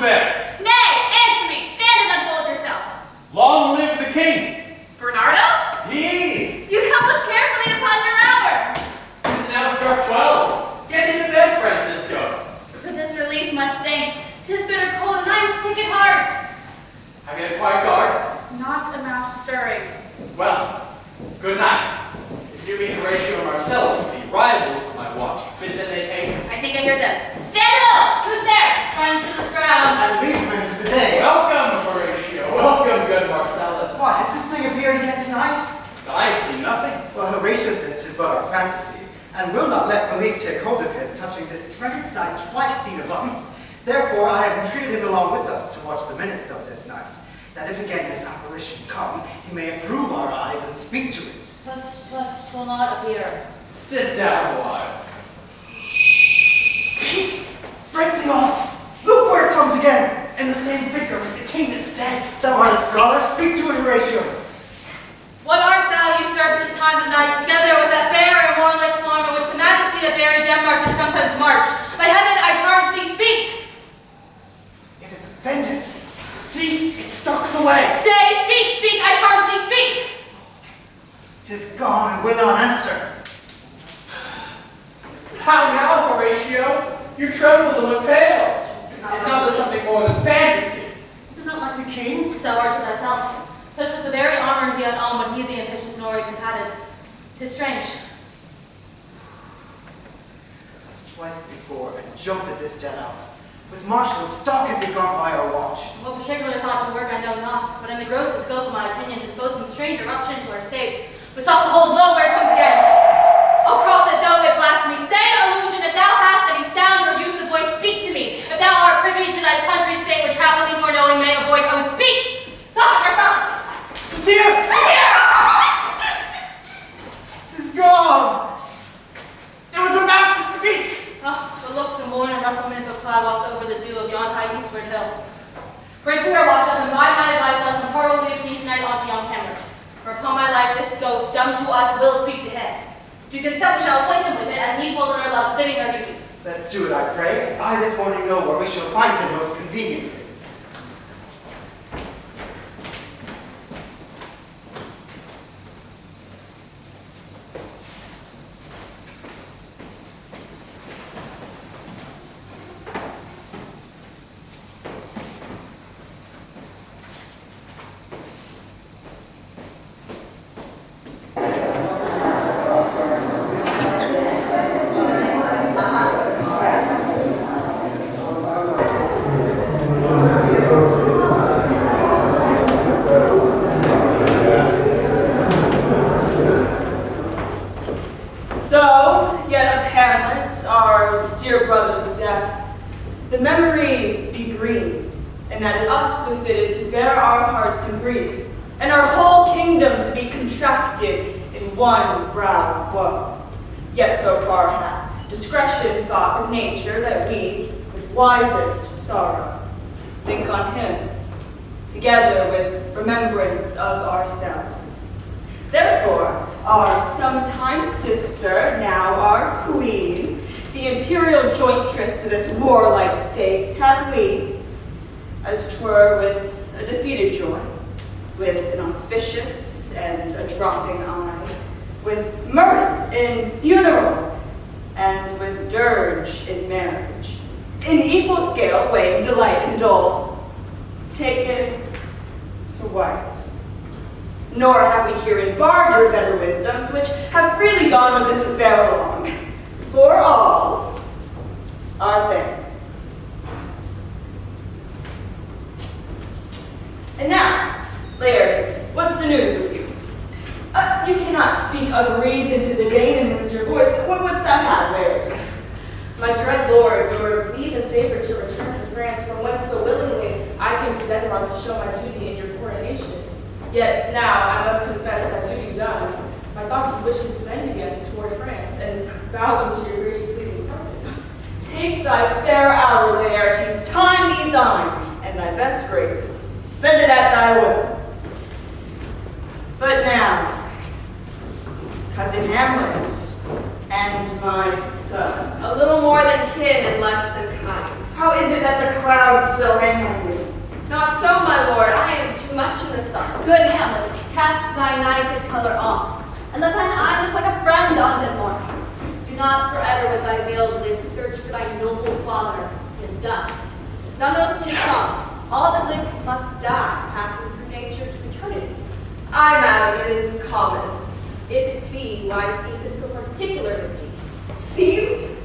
there? Nay, answer me. Stand and unfold yourself. Long live the king. Bernardo? He. You compass carefully upon your hour. It's now struck 12. Get into bed, Francisco. For this relief, much thanks. 'Tis bitter cold, and I am sick at heart. Have you had quiet guard? Not a mouse stirring. Well, good night. If you meet Horatio and Marcellus, the rivals of my watch, bid them make haste. I think I hear them. Stand up! Who's there? Runs to this ground. And these men to the day. Welcome, Horatio. Welcome, good Marcellus. What, has this thing appeared again tonight? I have seen nothing. Well, Horatio says 'tis but our fantasy, and will not let belief take hold of him, touching this dreaded sight twice seen of us. Therefore, I have entreated him along with us to watch the minutes of this night, that if again this apparition come, he may approve our eyes and speak to it. But 'twill not appear. Sit down a while. Peace! Break thee off! Look where it comes again! In the same figure with the king that's dead. Thou art a scholar, speak to it, Horatio. What art thou, usurps this time of night, together with that fair and warlike form in which the majesty of buried Denmark did sometimes march? By heaven, I charge thee, speak! It is offended. See, it stalks away. Say, speak, speak, I charge thee, speak! 'Tis gone and will not answer. How now, Horatio? You tremble and look pale. Is not this something more than fantasy? Is it not like the king? So art to thyself. Such was the very armor he had on when he the ambitious Norrie combated. 'Tis strange. Thus twice before, and jump at this dead hour. With martial stalk hath he gone by our watch. What particular thought to work I know not, but in the grossest scope of my opinion, this boatsome stranger eruption to our state. Besought the whole blow where it comes again. O cross it though it blasphemy, say illusion, if thou hast any sound or use of voice, speak to me. If thou art privy to thy country's fate, which happily foreknowing may avoid, oh speak! Stop, Marcellus! Tis here! It's here! 'Tis gone! It was about to speak. Oh, but look, the moon and rustlement of cloud walks over the dew of yon high eastward hill. Break we our watch up, and by my advice, let us impart what we have seen tonight onto young Hamlet. For upon my life, this ghost, dumb to us, will speak to him. Do you consent we shall acquaint him with it, as needful in our loves, fitting our duties? Let's do it, I pray. I this morning know where we shall find him most conveniently. Wisest sorrow. Think on him, together with remembrance of ourselves. Therefore, our sometime sister, now our queen, the imperial jointress to this warlike state, have we, as 'twere with a defeated joy, with an auspicious and a dropping eye, with mirth in funeral, and with dirge in marriage, in equal scale weighing delight and dole, taken to wife. Nor have we herein barred your better wisdoms, which have freely gone with this affair along. For all our thanks. And now, Laertes, what's the news with you? You cannot speak of reason to the dame and lose your voice. What's that have, Laertes? My dread lord, your leave and favor to return to France, from whence so willingly I came to Denmark to show my duty in your coronation. Yet now, I must confess that duty done, my thoughts and wishes bend again toward France, and bow them to your gracious leading department. Take thy fair hour, Laertes, time be thine, and thy best graces. Spend it at thy will. But now, cousin Hamlet, and my son. A little more than kin and less than kind. How is it that the clouds still hang on you? Not so, my lord. I am too much in the sun. Good Hamlet, cast thy nighted color off, and let thine eye look like a friend on dead morn. Do not forever with thy veiled lids search for thy noble father in dust. Thou know'st 'tis come. All that lives must die, passing through nature to eternity. Aye, madam, it is common. If it be, why seems it so particular to me? Seems?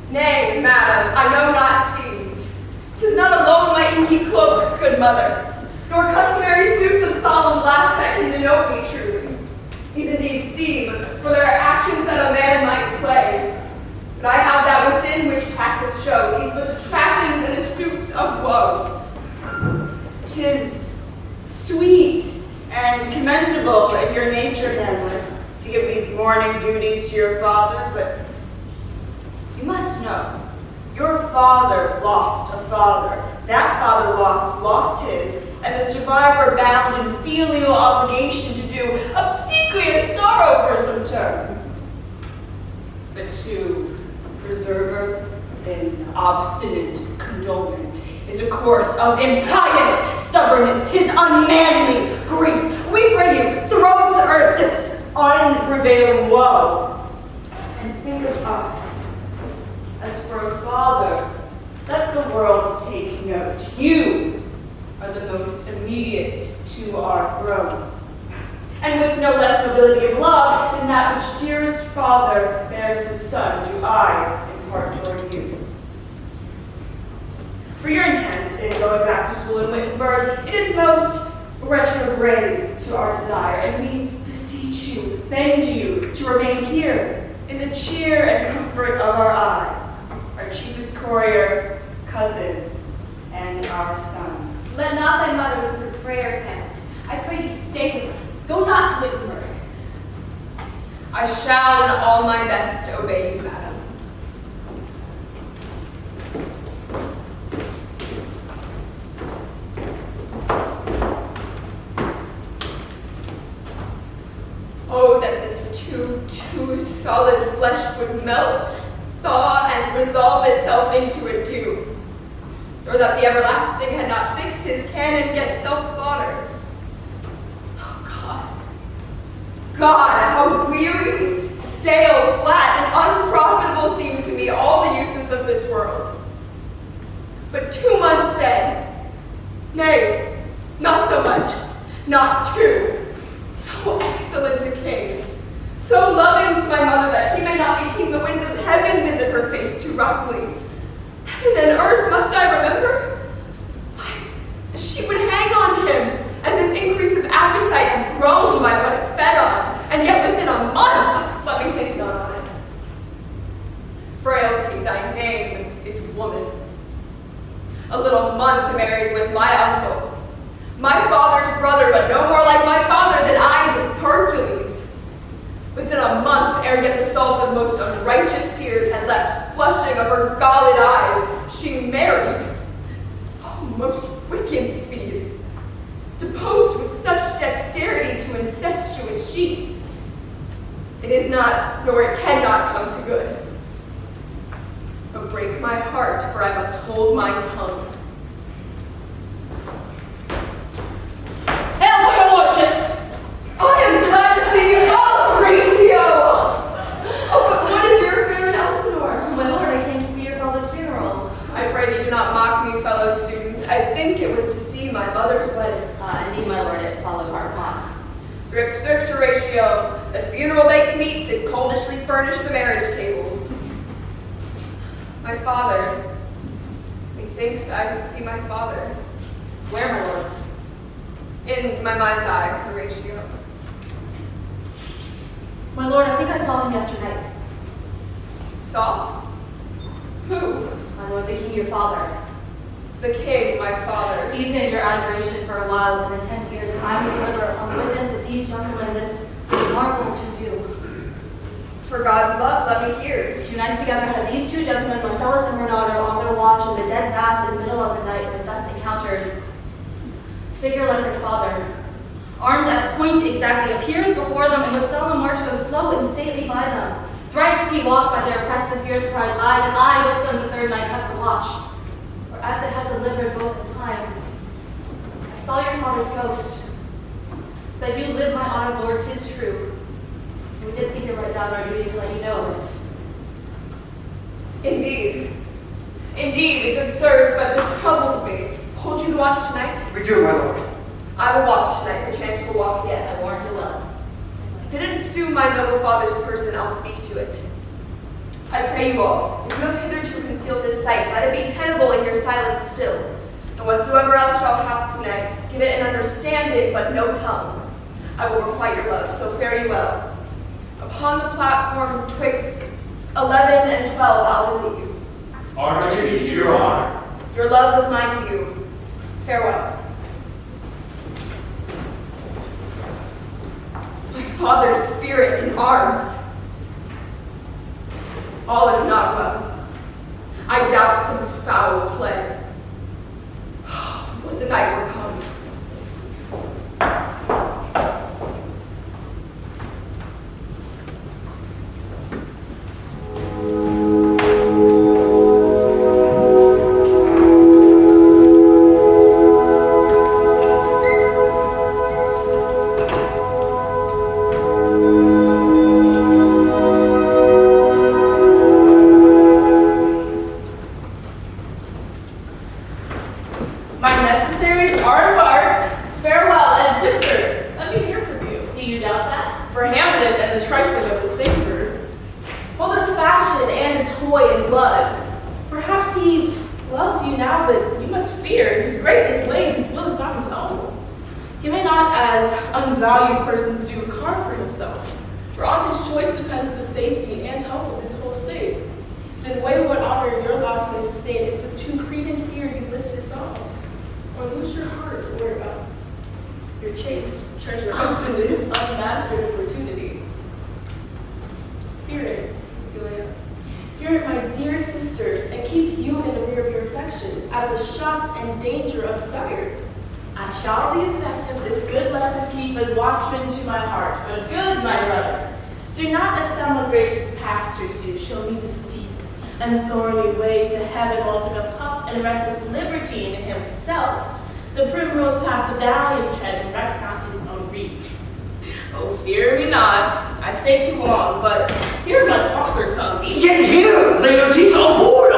Nay, madam, I know not seems. 'Tis not alone my inky cloak, good mother, nor customary suits of solemn black that can denote me truly. These indeed seem, for there are actions that a man might play. But I have that within which practice show, these but the trappings and the suits of woe. 'Tis sweet and commendable in your nature, Hamlet, to give these mourning duties to your father, but you must know, your father lost a father. That father lost his, and the survivor bound in filial obligation to do obsequious sorrow for some term. But to preserver in obstinate condolement is a course of impious stubbornness. 'Tis unmanly grief. We pray you, throw to earth this unprevailing woe, and think of us as for a father. Let the world take note. You are the most immediate to our throne, and with no less nobility of love than that which dearest father bears his son, do I impart toward you. For your intent in going back to school in Wittenberg, it is most retrograde to our desire, and we beseech you, beg you to remain here in the cheer and comfort of our eye, our chiefest courier, cousin, and our son. Let not thy mother lose her prayers, Hamlet. I pray thee stay with us. Go not to Wittenberg. I shall in all my best obey you, madam. Oh, that this too solid flesh would melt, thaw, and resolve itself into a dew. Or that the everlasting had not fixed his canon against self-slaughter. Oh, God, how weary, stale, flat, and unprofitable seem to me all the uses of this world. But 2 months dead, nay, not so much, not 2. So excellent a king, so loving to my mother that he may not be teen the winds of heaven visit her face too roughly. Heaven and earth must I remember? Why, she would hang on him as if increase of appetite had grown by what it fed on, and yet within a month, let me think not on it. Frailty, thy name is woman. A little month married with my uncle, my father's brother, but no more like my father than I did Hercules. Within a month, ere yet the salt of most unrighteous tears had left flushing of her galled eyes, she married. Oh, most wicked speed. To post with such dexterity to incestuous sheets. It is not, nor it cannot come to good. But break my heart, for I must hold my tongue. Hail to your lordship! I am glad to see you both, Horatio! Oh, but what is your affair in Elsinore? My lord, I came to see your father's funeral. I pray you do not mock me, fellow student. I think it was to see my mother's wedding. Indeed, my lord, it followed hard upon. Thrift, Horatio. The funeral baked meat did coldishly furnish the marriage tables. My father. Methinks I see my father. Where, my lord? In my mind's eye, Horatio. My lord, I think I saw him yesterday. Saw? Who? My lord, the king, your father. The king, my father. Season your adoration for a while with an intent here that I may deliver a witness of these gentlemen this marvel to view. For God's love, let me hear. 2 nights together had these 2 gentlemen, Marcellus and Bernardo, on their watch in the dead vast in the middle of the night, and thus encountered figure like their father, armed at point exactly, appears before them, and with solemn march goes slow and stately by them. Thrice he walked by their oppressed and fear-surprised eyes, and I with them the third night kept the watch. For as they had delivered both in time, I saw your father's ghost. So I do live my honored lord, 'tis true. We did think it right down our duty to let you know of it. Indeed. Indeed, good sirs, but this troubles me. Hold you to watch tonight? We do, my lord. I will watch tonight, perchance will walk again. I warrant it well. If it assume my noble father's person, I'll speak to it. I pray you all, if you have hitherto concealed this sight, let it be tenable in your silence still. And whatsoever else shall happen tonight, give it an understanding, but no tongue. I will requite your love, so fare you well. Upon the platform twixt 11 and 12, I'll visit you. Our duty to your honor. Your loves is mine to you. Farewell. My father's spirit in arms. All is not well. I doubt some foul plan. Would the night were come. My necessaries are embarked. Farewell, and sister, let me hear from you. Do you doubt that? For Hamlet and the trifling of his favor, both a fashion and a toy in blood. Perhaps he loves you now, but you must fear his great is weight, his will is not his own. He may not, as unvalued persons do, carve for himself, for on his choice depends the safety and health of this whole state. Then weigh what honor your loss may sustain if with too credent ear you list his songs, or lose your heart, or your chaste treasure open to his unmastered opportunity. Fear it, Ophelia. Fear it, my dear sister, and keep you in the rear of your affection, out of the shot and danger of desire. I shall the effect of this good lesson keep as watchman to my heart, but good, my brother, do not as some gracious pastors do show me the steep and thorny way to heaven, whilst like a puffed and reckless libertine in himself, the primrose path the dalliance treads and recks not his own reach. Oh, fear me not, I stay too long, but here my father comes. Yet here, Laertes, aboard,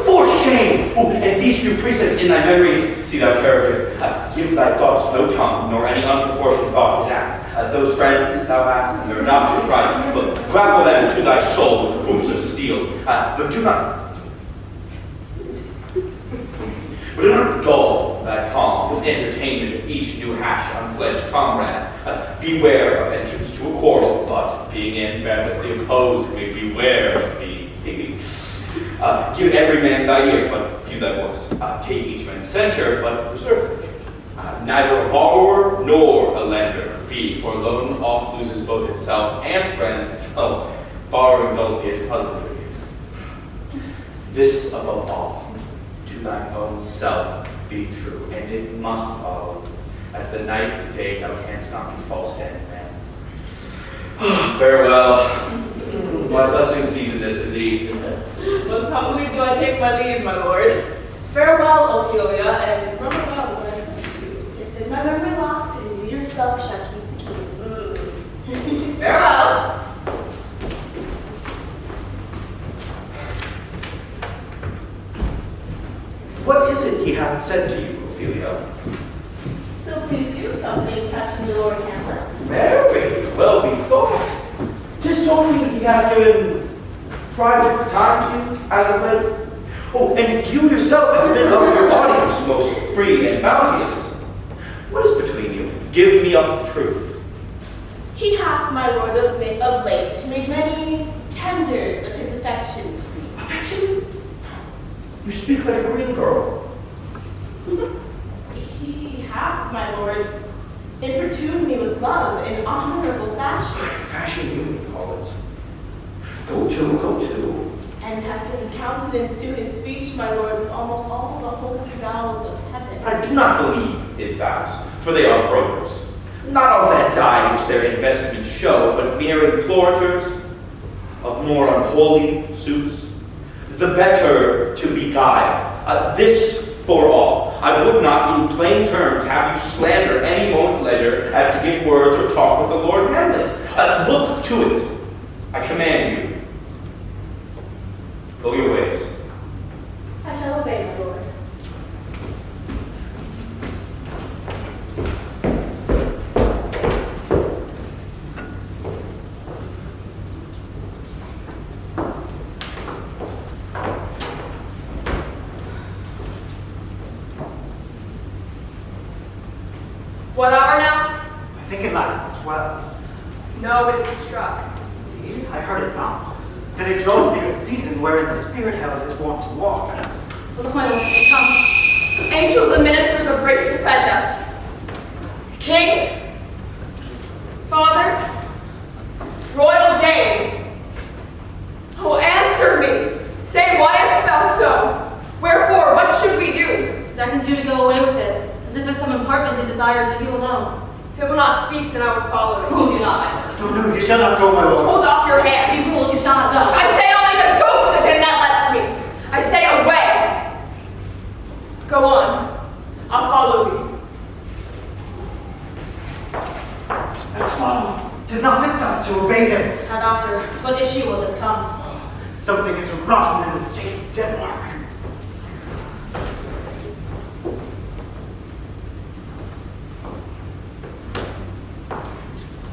for shame! Oh, and these few precepts in thy memory, see thy character, give thy thoughts no tongue, nor any unproportioned thought his act. Those friends thou hast, and they're not to try, but grapple them to thy soul with hoops of steel. But do not dull thy palm with entertainment of each new hatch unfledged comrade. Beware of entrance to a quarrel, but being in the opposed may beware of me. Give every man thy ear, but few thy voice. Take each man's censure, but reserve it. Neither a borrower nor a lender be, for loan oft loses both itself and friend. Oh, borrowing dulls the edge positively. This above all, to thine own self be true, and it must follow, as the night with day thou canst not be false to any man. Farewell. My blessing season this indeed. Most humbly do I take my leave, my lord. Farewell, Ophelia, and remember well what I said to you. 'Tis in my memory locked, and you yourself shall keep the key. Farewell. What is it he hath said to you, Ophelia? So please you, something touches the Lord Hamlet. Very well bethought. 'Tis told me he hath given private time to you as of late. Oh, and you yourself have been of your audience most free and bounteous. What is between you? Give me up the truth. He hath, my lord, of late made many tenders of his affection to me. Affection? You speak like a green girl. He hath, my lord, importuned me with love in honorable fashion, By fashion you may call it. Go to. and hath given countenance to his speech, my lord, with almost all the holy vows of heaven. I do not believe his vows, for they are brokers. Not of that dye which their investments show, but mere implorators. of more unholy suits, the better to beguile. This for all, I would not in plain terms have you slander any moment leisure as to give words or talk with the Lord Hamlet. Look to it, I command you. Go your ways. I shall obey, my lord. What hour now? I think it lacks 12. No, it is struck. Indeed, I heard it not. That it draws near the season wherein the spirit held is wont to walk. But look, my lord, it comes. Angels and ministers of grace defend us. King, Father, Royal Dame, oh, answer me. Say, why hast thou so? Wherefore, what should we do? Beckons you to go away with it, as if it's some impartment to desire to you alone. If it will not speak, then I will follow it. Rule you not, my lord. No, no, you shall not go, my lord. Hold off your Be hands. ruled, you shall not go. I say only the ghost of him that lets me. I say away. Go on. I'll follow thee. Let's follow. 'Tis not fit thus to obey him. And after, what issue will this come? Something is rotten in the state of Denmark.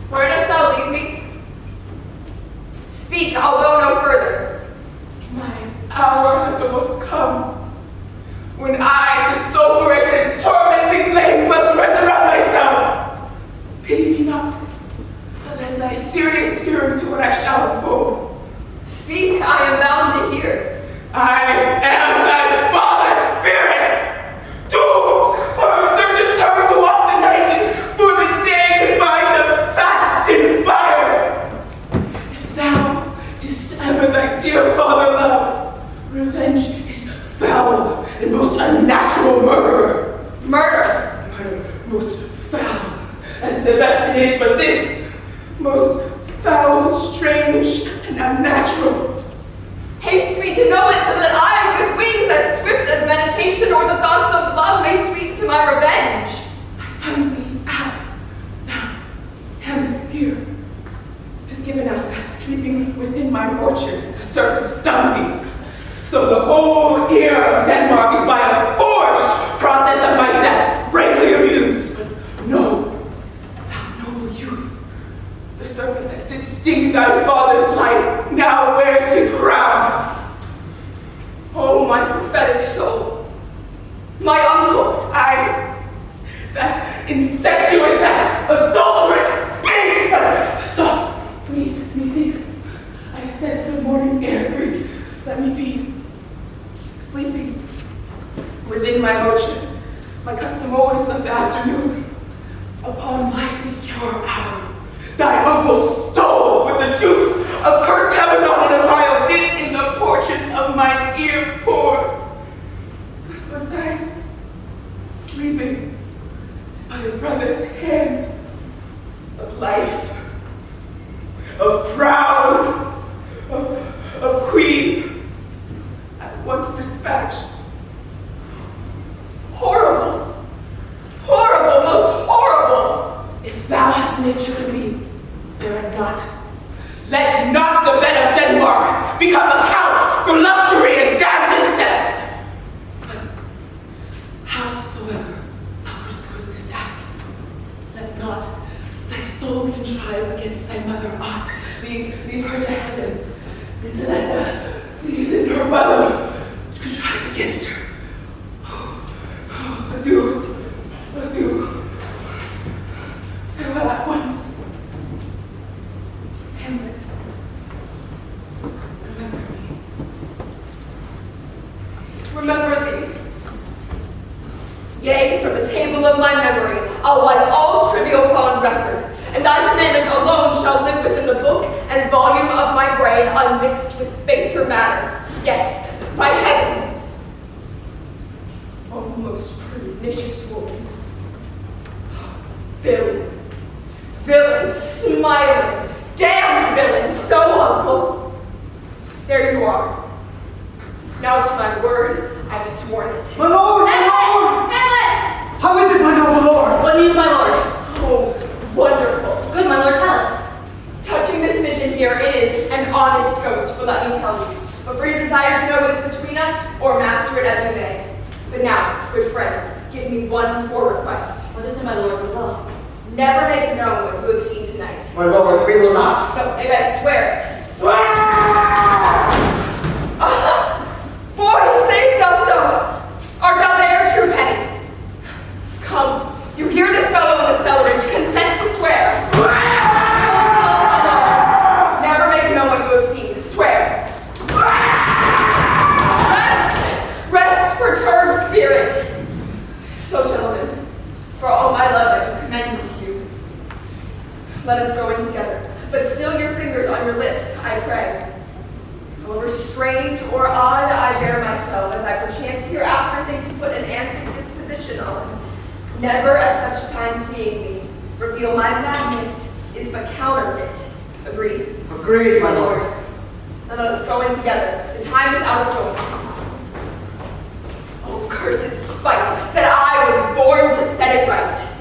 Where dost thou lead me? Speak, I'll go no further. My hour has almost come, when I to sulphurous and tormenting flames must render up myself. Pity me not, but lend thy serious ear to what I shall unfold. Speak, I am bound to hear. I am thy father's spirit, doomed for a certain term to walk the night, and for the day confined to fasting fires. If thou didst ever thy dear father love, revenge is foul and most unnatural murder. Murder. Murder most foul, as the best it is, but this most foul, strange, and unnatural. Haste me to know it, so that I, with wings as swift as meditation or the thoughts of love, may sweep to my revenge. I find thee at now, Hamlet here. 'Tis given out that sleeping within my orchard, a serpent stung me. So the whole ear of Denmark is by a forged process of my death, frankly amused. But no, thou noble youth, the serpent that did sting thy father's life now wears his crown. Oh, my prophetic soul. My uncle. That incestuous, that adulterate beast! Stop! Methinks I said the morning air breathe. Let me be. Sleeping within my orchard, my custom always of the afternoon. Upon my secure hour, thy uncle stole with the juice of cursed Lebanon in a vial, did in the porches of my ear pour. Thus was I sleeping by a brother's hand of life, of crown, of queen, at once dispatched. Horrible, horrible, most horrible. If thou hast nature in me, bear it not. Let not the bed of Denmark become a couch for luxury and damned incest. But howsoever thou pursuest this act, let not thy soul contrive against thy mother aught. Leave her to heaven, and let the thieves in her bosom contrive against her. Adieu, adieu. Farewell at once. Hamlet, remember me. Remember thee. Yea, from the table of my memory, I'll wipe all trivial fond record, and thy commandment alone shall live within the book and volume of my brain, unmixed with baser matter. Yes, by heaven. O most pernicious woman. Villain, villain, smiling, damned villain, so, uncle, There you are. Now to my word, I've sworn it. My lord! My lord! Hamlet! How is it, my noble lord? What news, my lord? Oh, wonderful. Good, my lord, tell us. Touching this vision here, it is an honest ghost, but let me tell you. But for your desire to know what is between us, or master it as you may. But now, good friends, give me one more request. What is it, my lord? We will. Never make known what you have seen tonight. My lord, we will not. No, maybe I swear it. Boy, sayest thou so? Art thou there, true Penny? Come, you hear this fellow in the cellarage. Consent to swear. Never make known what you have seen. Swear. Rest, perturbed spirit. So, gentlemen, for all my love, I do commend to you. Let us go in together, but still your fingers on your lips, I pray. However strange or odd I bear myself, as I perchance hereafter think to put an antic disposition on, never at such time seeing me, reveal my madness is but counterfeit. Agreed? Agreed, my lord. Then let us go in together. The time is out of joint. Oh, cursed spite, that I was born to set it right.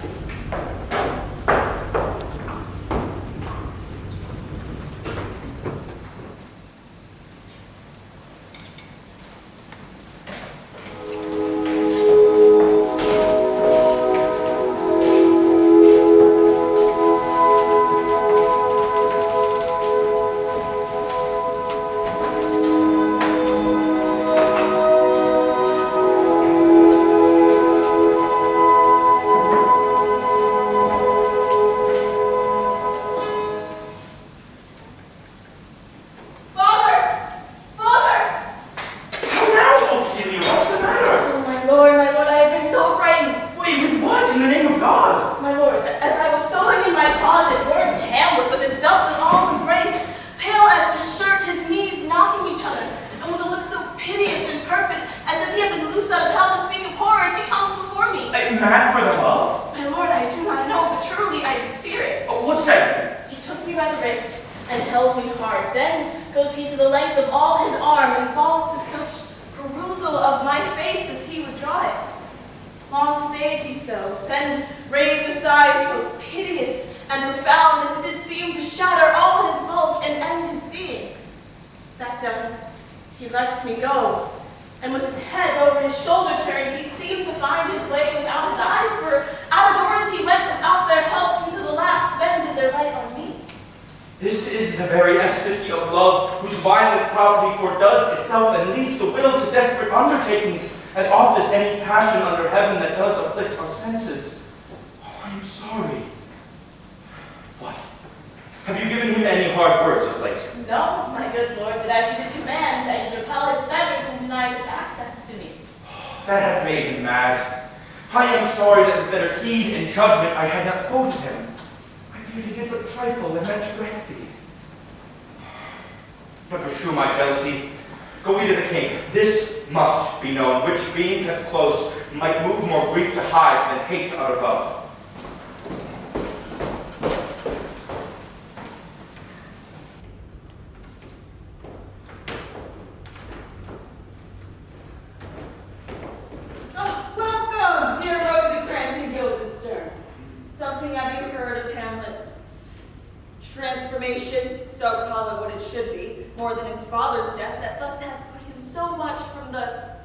Transformation, so call it what it should be, more than his father's death, that thus hath put him so much from the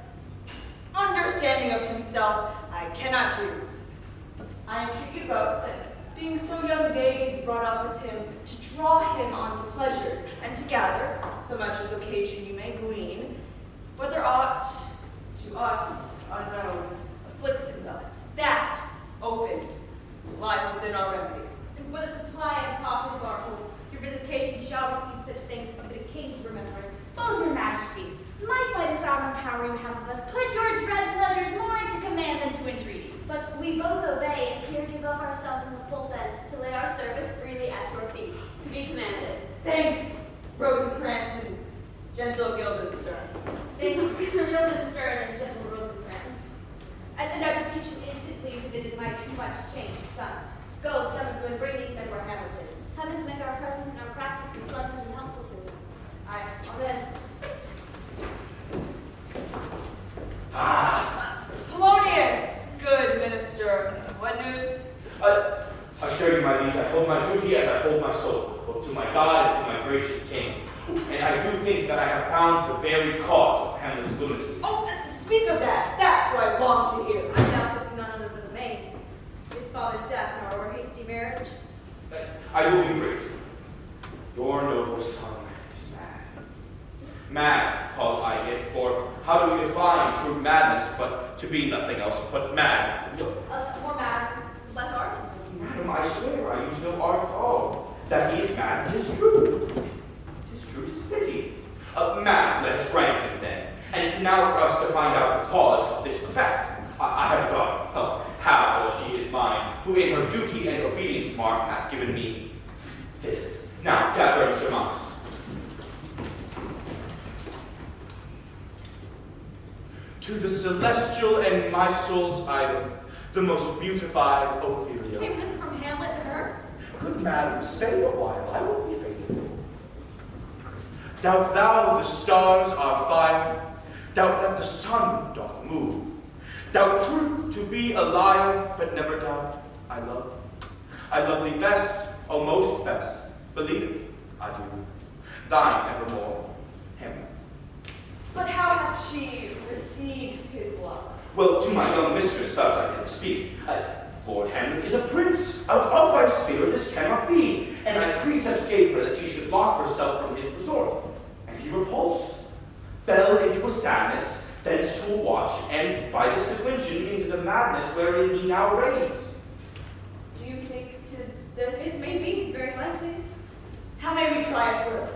understanding of himself I cannot dream. I entreat you both that, being so young days brought up with him, to draw him onto pleasures, and to gather, so much as occasion you may glean, whether aught to us unknown afflicts him thus. That, open, lies within our remedy. And for the supply and profit of our hope, your visitation shall receive such things as fit a king's remembrance. Both your majesties, might by the sovereign power you have of us, put your dread pleasures more into command than to entreaty. But we both obey, and here give up ourselves in the full bent, to lay our service freely at your feet, to be commanded. Thanks, Rosencrantz and gentle Guildenstern. Thanks, Guildenstern and gentle Rosencrantz. And I beseech you instantly to visit my too much changed son. Go, some of you, and bring these men where Hamlet is. Heavens make our presence and our practices pleasant and helpful to you. Aye, amen. assure you, my liege, I hold my duty as I hold my soul, both to my God and to my gracious king. And I do think that I have found the very cause of Hamlet's lunacy. Oh, speak of that. That do I long to hear. I doubt it's none other than the main. His father's death nor our hasty marriage. I will be brief. Your noble son is mad. Mad, call I it, for how do we define true madness but to be nothing else but mad? More mad, less art. Madam, I swear I use no art at all. That he is mad, 'tis true. 'Tis true, 'tis pity. Mad, let us grant him then. And now for us to find out the cause of this effect. I have a daughter, how she is mine, who in her duty and obedience mark hath given me this. Now, gather and surmise. To the celestial and my soul's idol, the most beautified Ophelia. Came this from Hamlet to her? Good madam, stay a while, I will be faithful. Doubt thou the stars are fire, doubt that the sun doth move, doubt truth to be a liar, but never doubt I love. I love thee best, O most best, believe it, I do. Thine evermore, Hamlet. But how hath she received his love? Well, to my young mistress thus I did speak. Lord Hamlet is a prince. Out of thy sphere this cannot be. And I precepts gave her that she should lock herself from his resort. And he repulsed, fell into a sadness, thence to a watch, and by this declension into the madness wherein he now reigns. Do you think 'tis this? It may be, very likely. How may we try it further?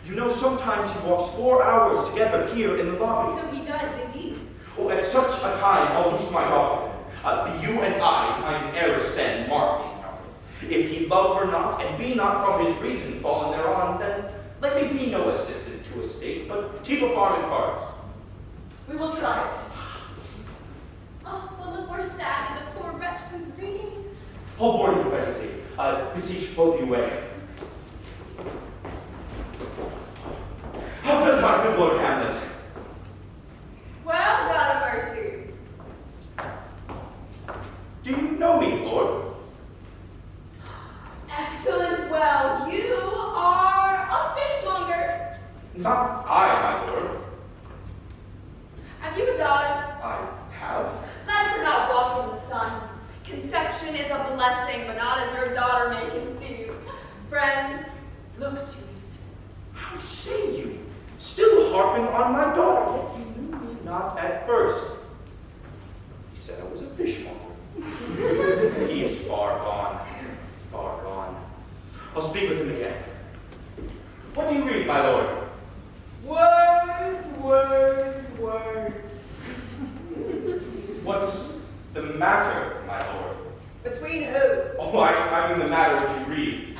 You know, sometimes he walks 4 hours together here in the lobby. So he does, indeed. Oh, at such a time, I'll loose my daughter. Be you and I behind an arras then, marking her. If he love her not, and be not from his reason fallen thereon, then let me be no assistant to a state, but keep a farm in cards. We will try it. Oh, but look where sadly the poor wretch comes reading. I'll board you presently. Beseech both you way. How does my good Lord Hamlet? Well, God of mercy. Do you know me, Lord? Excellent. Well, you are a fishmonger. Not I, my lord. Have you a daughter? I have. Let her not walk in the sun. Conception is a blessing, but not as your daughter may conceive. Friend, look to it. How say you? Still harping on my daughter, yet you knew me not at first. He said I was a fishmonger. He is far gone, far gone. I'll speak with him again. What do you read, my lord? Words, words, words. What's the matter, my lord? Between who? Oh, I mean the matter which you read.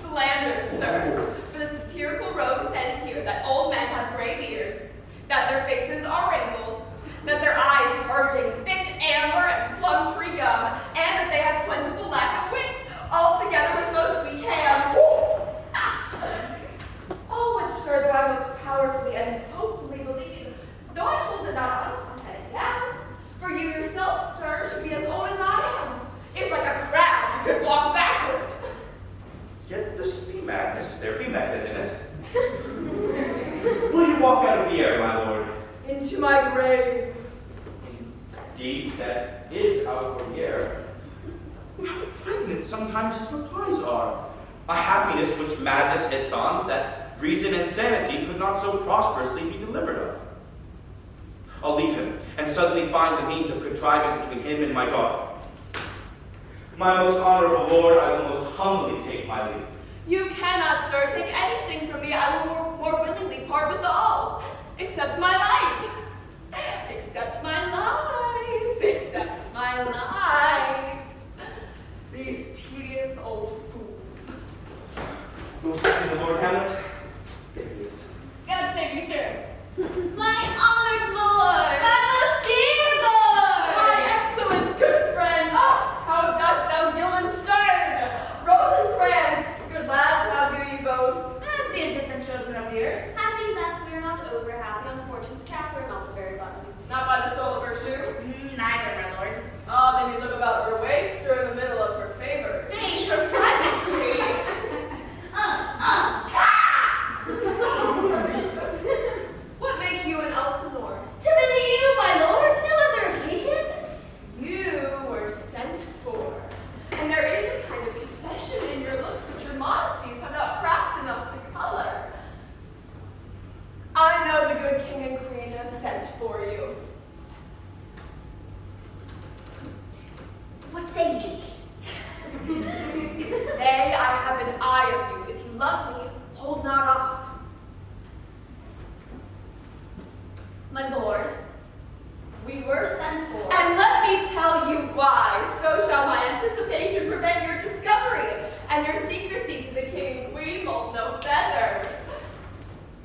Slander, sir. For the satirical rogue says here that old men have gray beards, that their faces are wrinkled, that their eyes merging thick amber and plum tree gum, and that they have plentiful lack of wit, all together with most weak hands. All which, sir, though I most powerfully and hopefully believe, though I hold it not honest to set it down, for you yourself, sir, should be as old as I am, if like a crab you could walk backward. Yet this be madness, there be method in it. Will you walk out of the air, my lord? Into my grave. Indeed, that is out of the air. How pregnant sometimes his replies are. A happiness which madness hits on, that reason and sanity could not so prosperously be delivered of. I'll leave him, and suddenly find the means of contriving between him and my daughter. My most honorable lord, I will most humbly take my leave. You cannot, sir, take anything from me. I will more willingly part with all, except my life. Except my life. Except my life. These tedious old fools. Will speak to the Lord Hamlet? There he is. God save you, sir. My honored lord! My most dear lord! My excellent good friend! Oh, how dost thou, Gillenstern? Rosencrantz! Good lads, how do ye both? As the indifferent children of the earth, happy that we are not over happy on fortune's cap, we're not the very bottom. Not by the sole of her shoe? safety. Nay, I have an eye of you. If you love me, hold not off. My lord, we were sent for. And let me tell you why. So shall my anticipation prevent your discovery, and your secrecy to the king and queen mold no feather.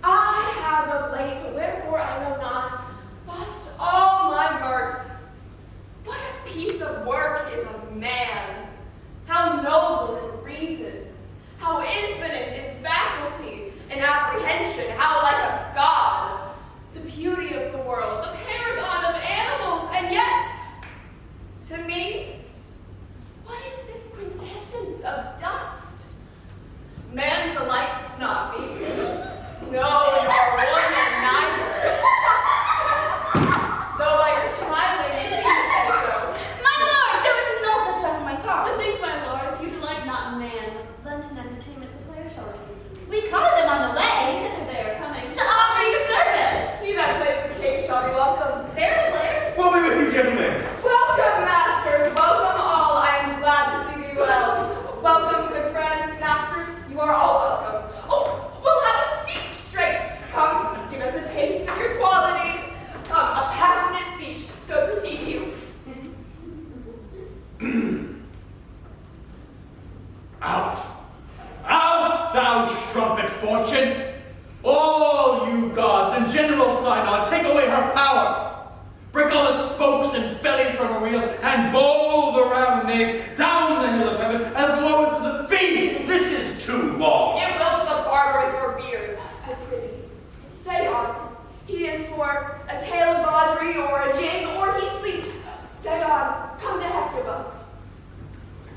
I have of late, wherefore I know not, lost all my mirth. What a piece of work is a man! How noble in reason, how infinite in faculty, in apprehension, how like a god! The beauty of the world, the paragon of animals, and yet, to me, what is this quintessence of dust? Man delights not me. No, nor woman neither. Though by your smiling, you seem to say so. My lord, there was no such stuff in my thoughts. To think, my lord, if you delight not in man, Lenten entertainment the player shall receive. We caught them on the way They are coming. to offer you service. He that plays the king shall be welcome. They're the players. Well, be with you, gentlemen. Welcome, masters. Welcome all. I am glad to see thee well. Welcome, good friends, masters. You are all welcome. Oh, we'll have a speech straight. Come, give us a taste of your quality. A passionate speech. So proceed you. Out! Out, thou strumpet fortune! All you gods and general synod, take away her power! Break all the spokes and fellies from her wheel, and bowl the round nave down the hill of heaven as low as to the fiends! This is too long. You will to the barber with your beard. I prithee, say on. He is for a tale of Audrey or a jig, or he sleeps. Say on. Come to Hecuba.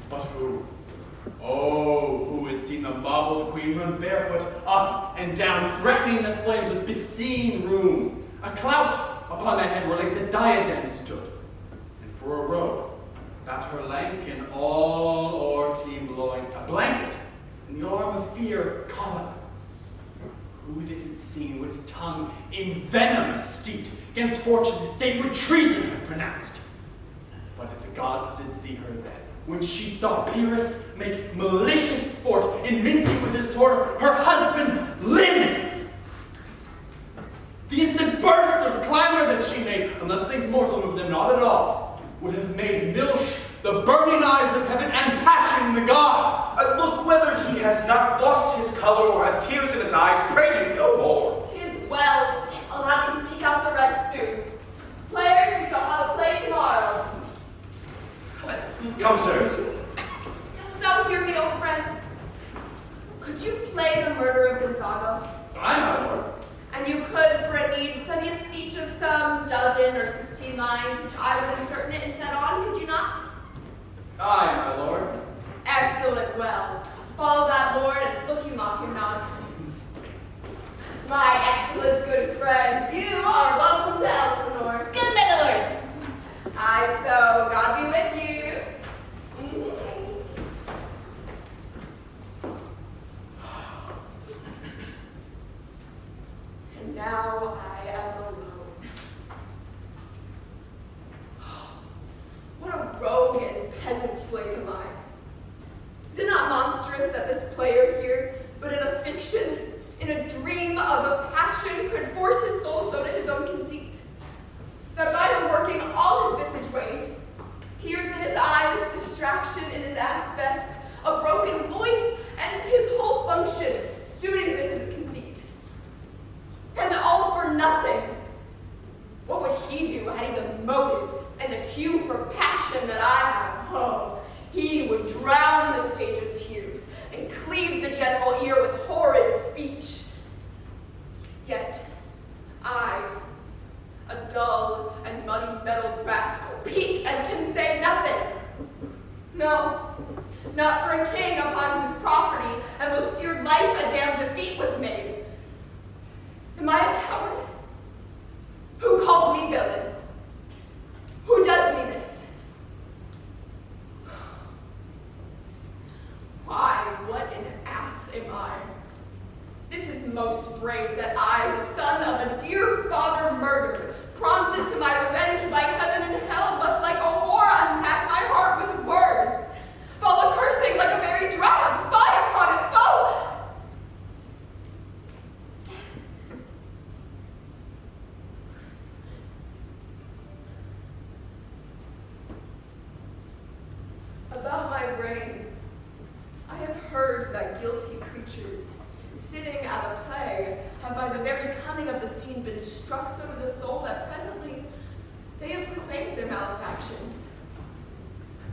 But who? Oh, who had seen the marbled queen run barefoot up and down, threatening the flames with beseen room? A clout upon her head where like the diadem stood, and for a robe about her lank and all o'er-teamed loins, a blanket in the arm of fear collar. Who is it seen with tongue in venom steeped, against fortune's state for treason have pronounced? But if the gods did see her then, when she saw Pyrrhus make malicious sport in mincing with his sword her husband's limbs, the instant burst of clamor that she made, unless things mortal move them not at all, would have made Milch the burning eyes of heaven and passion the gods. Look whether he has not lost his color or has tears in his eyes. Pray you no more. 'Tis well. Allow me to speak out the rest soon. Players, we shall have a play tomorrow. Come, sirs. Dost thou hear me, old friend? Could you play the murder of Gonzaga? Aye, my lord. And you could, for a need, study a speech of some dozen or 16 lines, which I would insert in it and set on, could you not? Aye, my lord. Excellent, well. Follow that lord, and look you mock him not. My excellent good friends, you are welcome to Elsinore. Good, my lord. Aye, so, God be with you. And now I am alone. What a rogue and peasant slave am I. Is it not monstrous that this player here, but in a fiction, in a dream of a passion, could force his soul so to his own conceit? That by her working all his visage waned, tears in his eyes, distraction in his aspect, a broken voice, and his whole function suiting to his conceit. And all for nothing. What would he do had he the motive and the cue for passion that I have? Oh, he would drown the stage of tears and cleave the general ear with horrid speech. Yet I, a dull and muddy-mettled rascal, peak and can say nothing. No, not for a king upon whose property and most dear life a damned defeat was made. Am I a coward? Who calls me villain? Who does me this? Why, what an ass am I? This is most brave that I, the son of a dear father murdered, prompted to my revenge by heaven and hell, must like a whore unpack my heart with words. brain. I have heard that guilty creatures, sitting at a play, have by the very cunning of the scene been struck so to the soul that presently they have proclaimed their malefactions.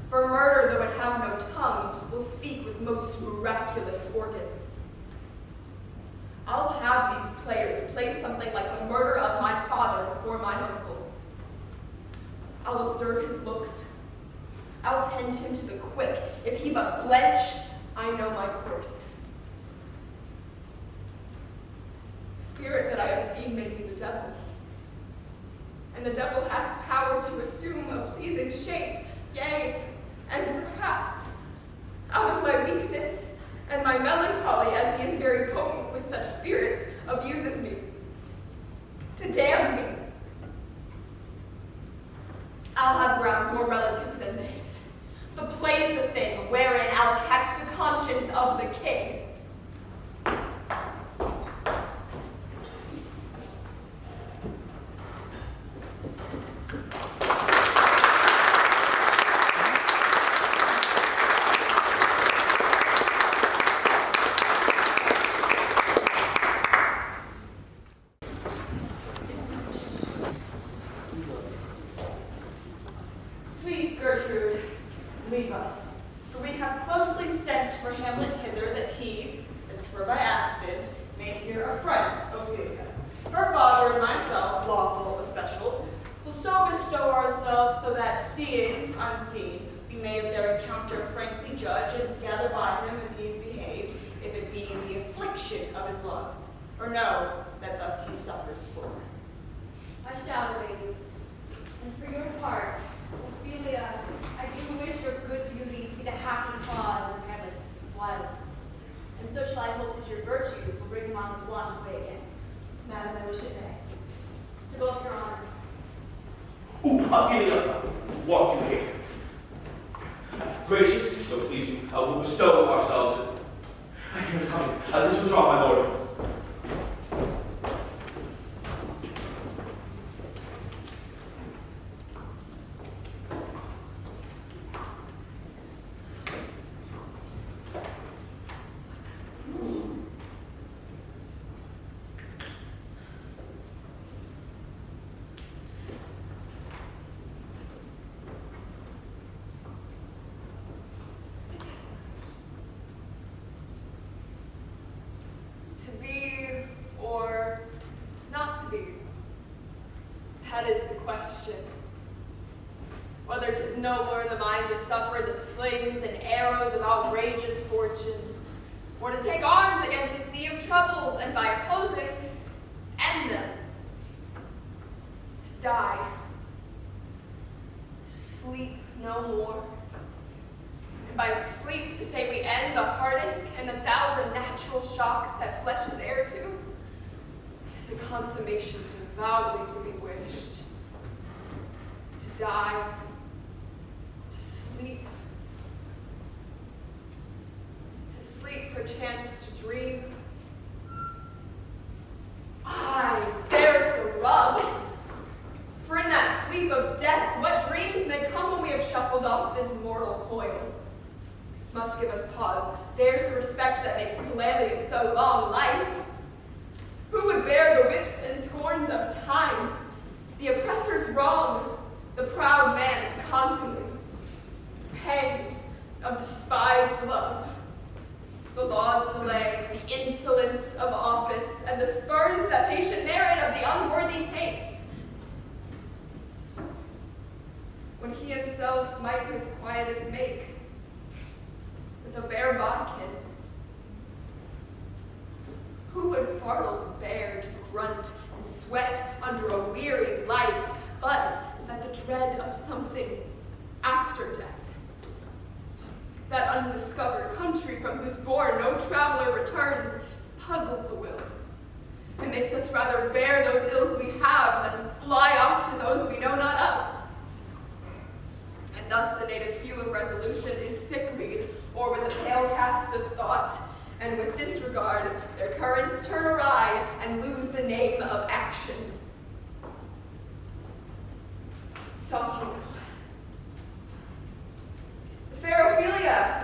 For murder, though it have no tongue, will speak with most miraculous organ. I'll have these players play something like the murder of my father before mine uncle. I'll observe his looks. I'll tend him to the quick. If he but blench, I know my course. The spirit that I have seen may be the devil. And the devil hath power to assume a pleasing shape, yea, and perhaps, out of my weakness and my melancholy, as he is very potent with such spirits, abuses me, to damn me. I'll have grounds more relative than this. The play's the thing wherein I'll catch the conscience of the king. Sweet Gertrude, leave us, for we have closely sent for Hamlet hither that he, as 'twere by accident, may here affront Ophelia. Her father and myself, lawful especials, will so bestow ourselves so that, seeing unseen, we may of their encounter frankly judge and gather by him as he's behaved, if it be the affliction of his love, or know that thus he suffers for. I shall obey you. And for your part, Ophelia, I do wish your good beauty to be the happy cause of Hamlet's wildness. And so shall I hope that your virtues will bring him on his wonted way again. Madam, I wish it may. To both your honors. Ooh, Ophelia, walk you here. Gracious, so please you, will bestow ourselves. I hear it coming. This will draw my lord. To be or not to be? That is the question. Whether 'tis nobler in the mind to suffer the slings and arrows of outrageous fortune, or to take arms against a sea of troubles and by opposing, end them. To die. To sleep no more. And by sleep to say we end the heartache and the thousand natural shocks that flesh is heir to. 'Tis a consummation devoutly to be wished. To die, to sleep perchance to dream. Aye, there's the rub. For in that sleep of death, what dreams may come when we have shuffled off this mortal coil? Must give us pause. There's the respect that makes calamity of so long life. Who would bear the whips and scorns of time, the oppressor's wrong, the proud man's contumely, pangs of despised love, the law's delay, the insolence of office, and the spurns that patient merit of the unworthy takes? When he himself might his quietus make, with a bare bodkin. Who would fardels bear to grunt and sweat under a weary life, but that the dread of something after death? That undiscovered country from whose bourne no traveler returns puzzles the will. It makes us rather bear those ills we have than fly off to those we know not of. And thus the native hue of resolution is sicklied, or with a pale cast of thought, and with disregard, their currents turn awry and lose the name of action. Softly. The fair Ophelia,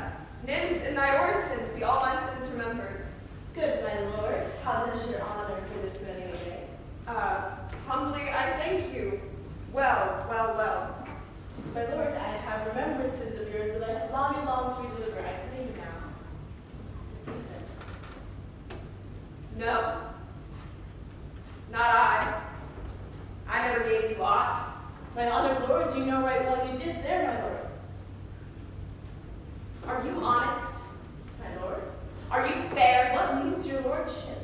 you know right well you did there, my lord. Are you honest? My lord? Are you fair? What means your lordship?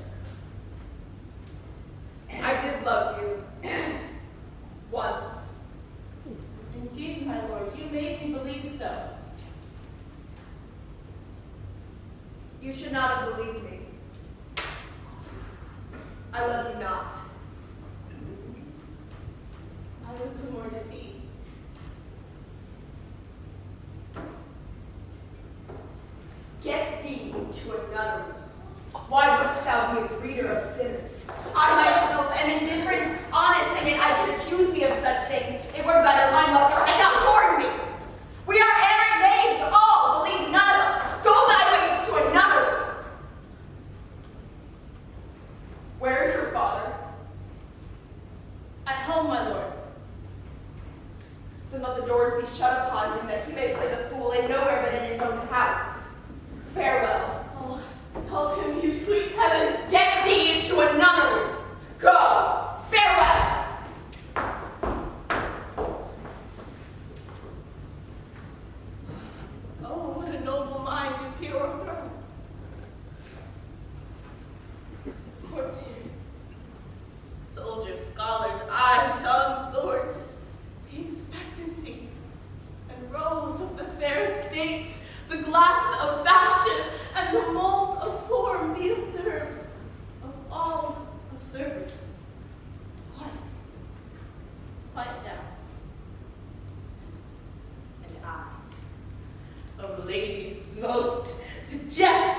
I did love you. Once. Indeed, my lord, you made me believe so. You should not have believed me. I loved you not. I was the more deceived. Get thee to a nunnery. Why wouldst thou be a breeder of sinners? I myself am indifferent, honest, and yet I could accuse me of such things. It were better my mother had not warned me. We are errant babes, all, believe none of us. Go thy ways to a nunnery. Where is your father? At home, my lord. Then let the doors be shut upon him, that he may play the fool in nowhere but in his own house. Farewell. Oh, help him, you sweet heavens. Get thee into a nunnery. Go. Farewell. Oh, what a noble mind is here overthrown. Courtiers, soldiers, scholars, eye, tongue, sword, the expectancy and rose of the fair state, the glass of fashion and the mold of form, the observed of all observers. Quiet, quiet down. And I, of ladies most deject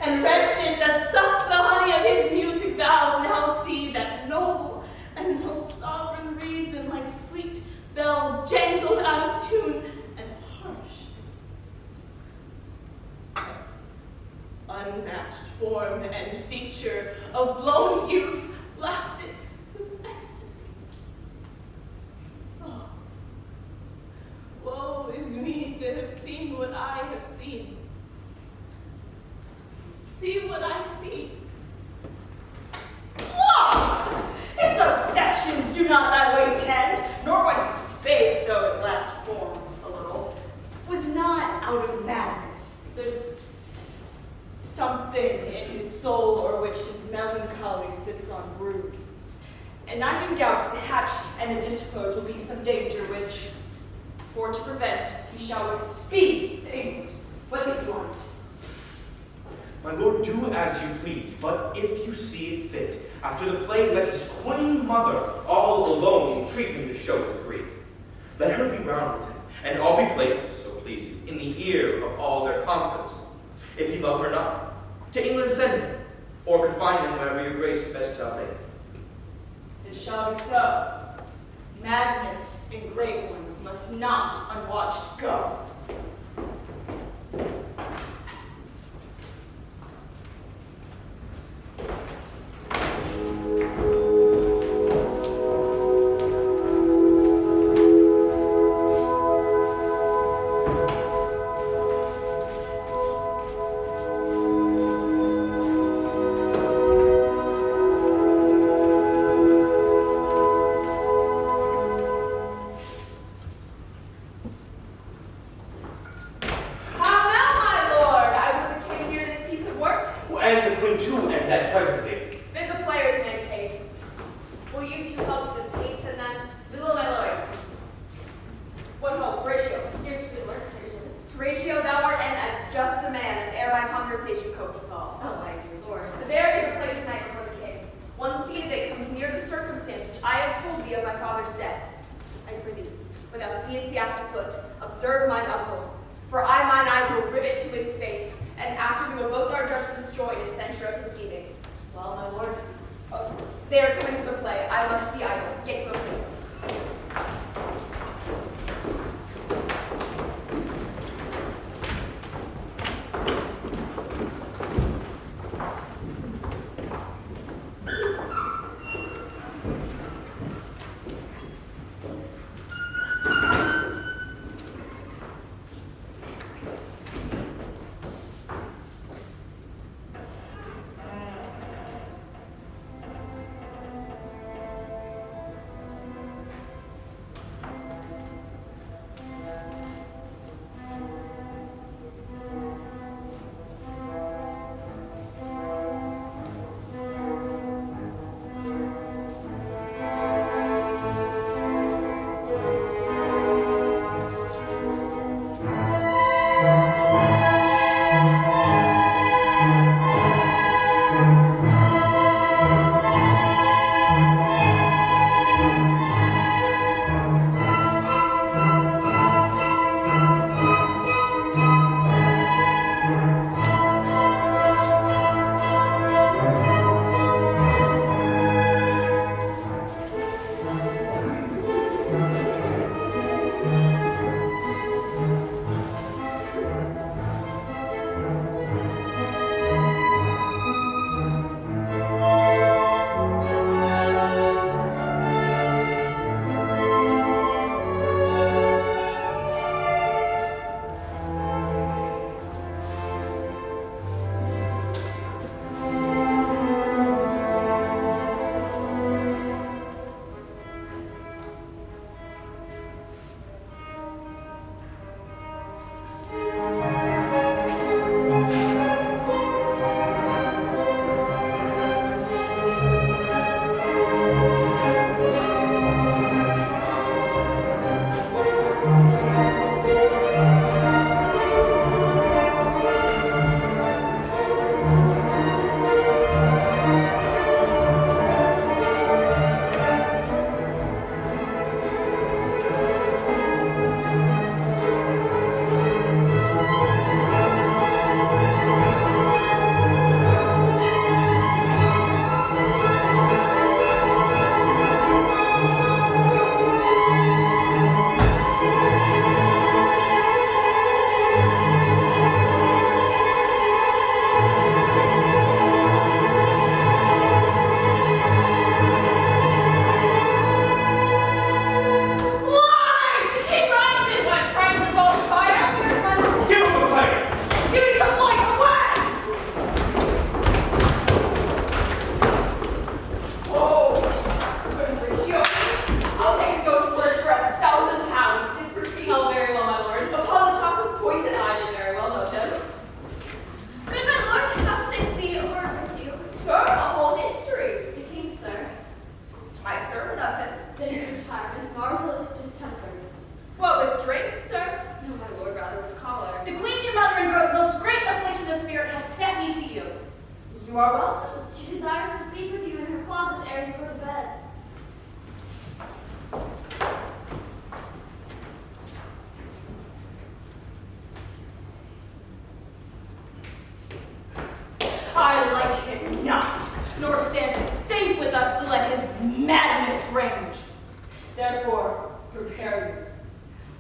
and wretched, that sucked the honey of his music vows, now see that noble and most sovereign reason, like sweet bells jangled out of tune and harsh. Unmatched form and feature of blown youth blasted with ecstasy. Oh, woe is me to have seen what I have seen. See what I see. Whoa! His affections do not that way tend, nor what he spake, though it lacked form a little, was not out of madness. There's something in his soul o'er which his melancholy sits on brood. And I do doubt the hatch and the disclose will be some danger which, for to prevent, he shall with speed to England. What think you want? My lord, do as you please, but if you see it fit, after the plague, let his queen mother all alone entreat him to show his grief. Let her be round with him, and all be placed, so please you, in the ear of all their confidence. If he love her not, to England send him, or confine him wherever your grace best shall think. It shall be so. Madness in great ones must not unwatched go.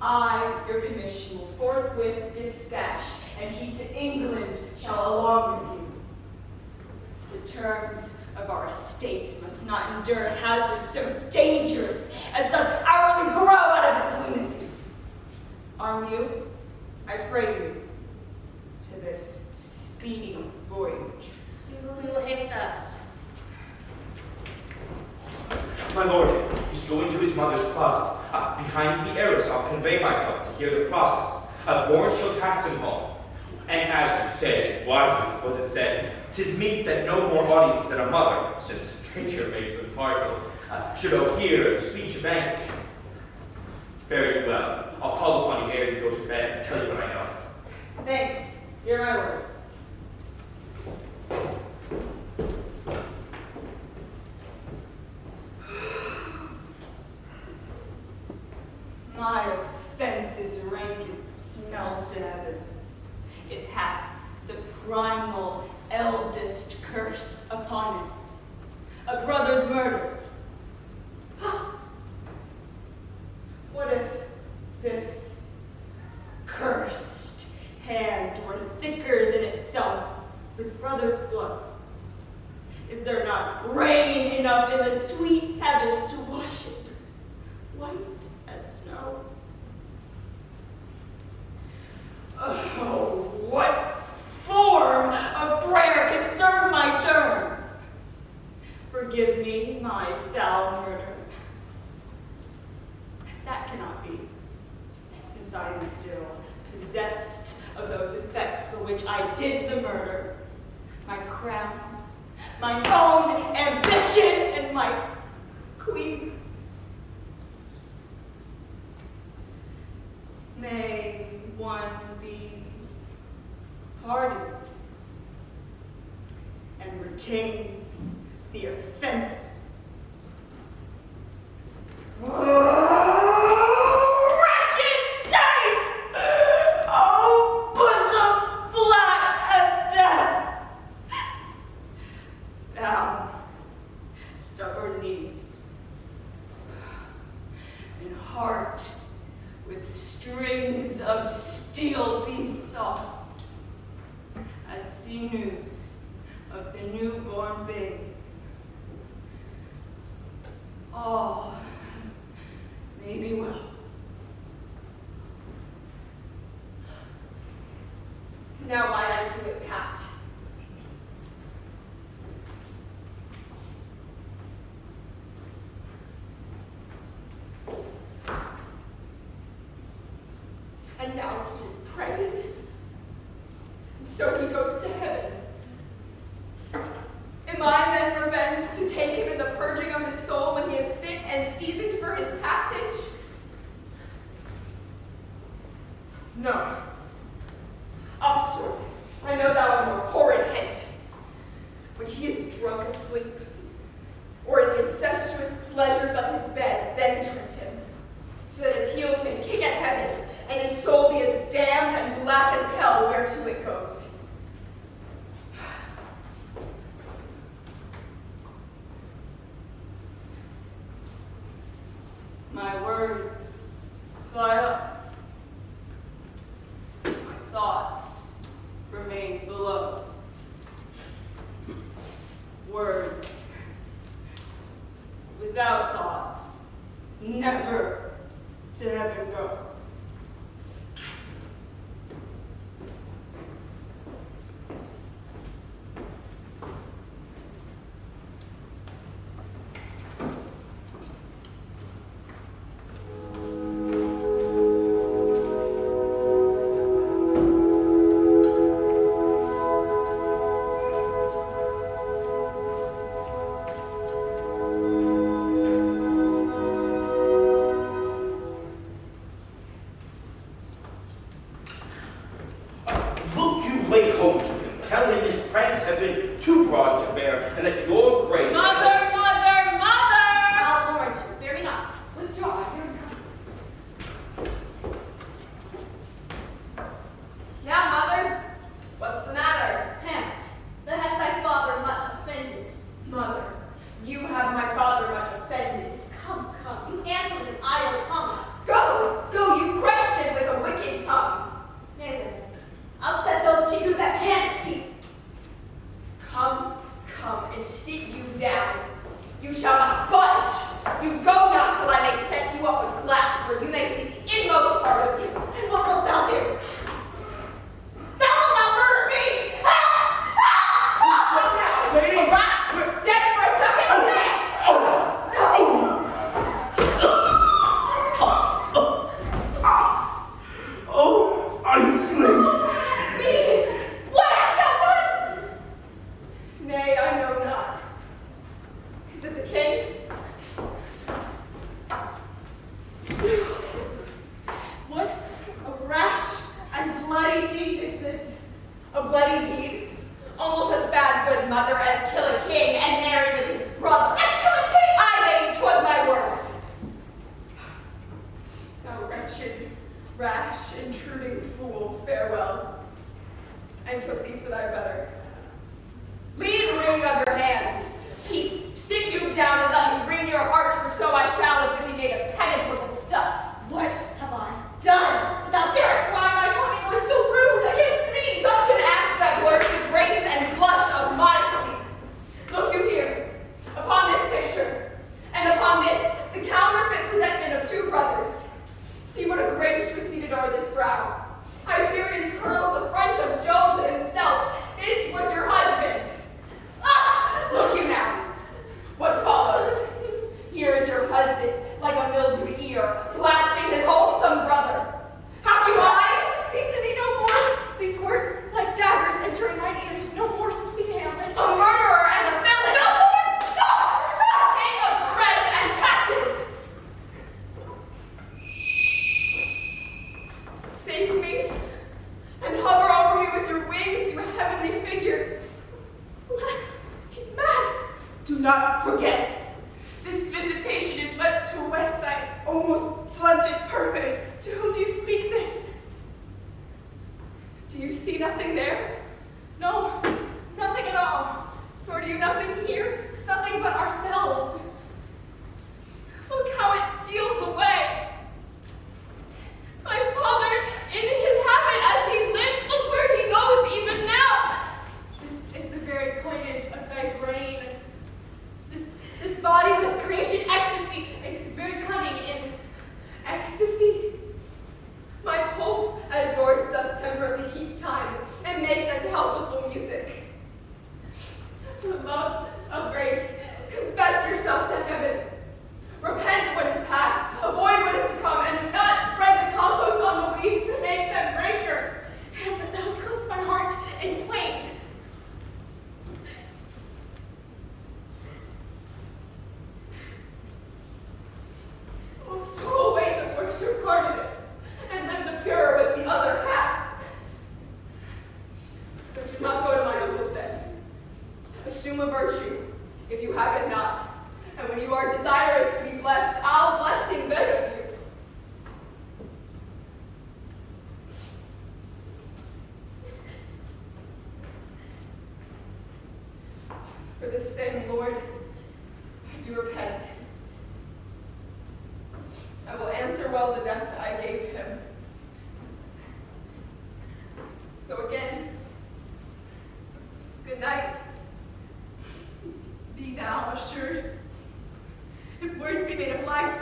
I, your commission, will forthwith dispatch, and he to England shall along with you. The terms of our estate must not endure hazards so dangerous as to hourly grow out of his lunacies. Arm you, I pray you, to this speedy voyage. We will haste us. My lord, he's going to his mother's closet. Behind the arras, I'll convey myself to hear the process. Warrant shall tax him home. And as you say, wisely was it said, 'tis meet that no more audience than a mother, since stranger makes them partial, should overhear a speech of vantage. Very well. I'll call upon you ere you go to bed and tell you what I know. Thanks, you're my word. My offense is rank and smells to heaven. It hath the primal eldest curse upon it. A brother's murder. What if this cursed hand were thicker than itself with brother's blood? Is there not rain enough in the sweet heavens to wash it white as snow? Oh, what form of prayer can serve my turn? Forgive me my foul murder. That cannot be, since I am still possessed of those effects for which I did the murder. My crown, my own ambition, and my queen. May one be pardoned and retain the offense. Wretched state! Oh, bosom black as death! Down, stubborn knees, and heart with strings of steel be soft, as sinews of the newborn babe. All may be well. Now might I do it, Pat. And now he is praying, and so he goes to heaven. Am I then revenged to take him in the purging of his soul when he is fit and seasoned for his passage? No. Obstinate, I know thou art a more horrid hint. When he is drunk asleep, or in the incestuous pleasures of his bed, then trim him, so that his heels may kick at heaven, and his soul be as damned and black as hell whereto it goes. My words fly up. My thoughts remain below. Words without thoughts never to heaven go. Go, you crush bloody deed? Almost as bad, good mother, as kill a king and marry with his brother. As kill a king! Aye, lady, 'twas my word. Thou wretched, rash, intruding fool, farewell. I took thee for thy better. Leave the ring of your hands. Peace, sit you down and let me wring your heart, for so I shall if it be made of penetrable stuff. What have I Done! Thou darest wag thy tongue and voice so rude against me! Such an act that works the grace and blush of modesty. Look you here, upon this picture, and upon this, the counterfeit presentment of two brothers. See what a grace receded o'er this brow. Hyperion's curls the front of Jove himself. This was your husband. Ah! Look you now. What follows? Here is your husband, like a mildewed ear, blasting his wholesome brother. Have you eyes? Speak to me no more! These words, like daggers, enter in mine ears. No more, sweet Hamlet. A murderer and a villain. No more! No! King of shreds and patches. Save me and hover over me with your wings, you heavenly figure. Alas, he's mad. Do not forget, this visitation is but to whet thy almost blunted purpose. To whom do you speak this? Do you see nothing there? No, nothing at all. Nor do you nothing here? Nothing but ourselves. Look how it steals away. My father, in his habit as he lived, look where he goes even now. This is the very coinage of thy brain. This body, this creation, ecstasy. It's very cunning in Ecstasy. My pulse, as yours doth temperately keep time, and makes as healthful music. For love of grace, confess yourself to heaven. Repent what is past, avoid what is to come, and do not spread the compost on the weeds to make them ranker. Hamlet, thou hast clipped my heart in twain. Oh, throw away the worser part of it, and live the purer with the other half. But do not go to my uncle's then. Assume a virtue, if you have it not. And when you are desirous to be blessed, I'll blessing beg of you. For this same Lord, I do repent. I will answer well the death I gave him. So again, good night. Be thou assured, if words be made of life,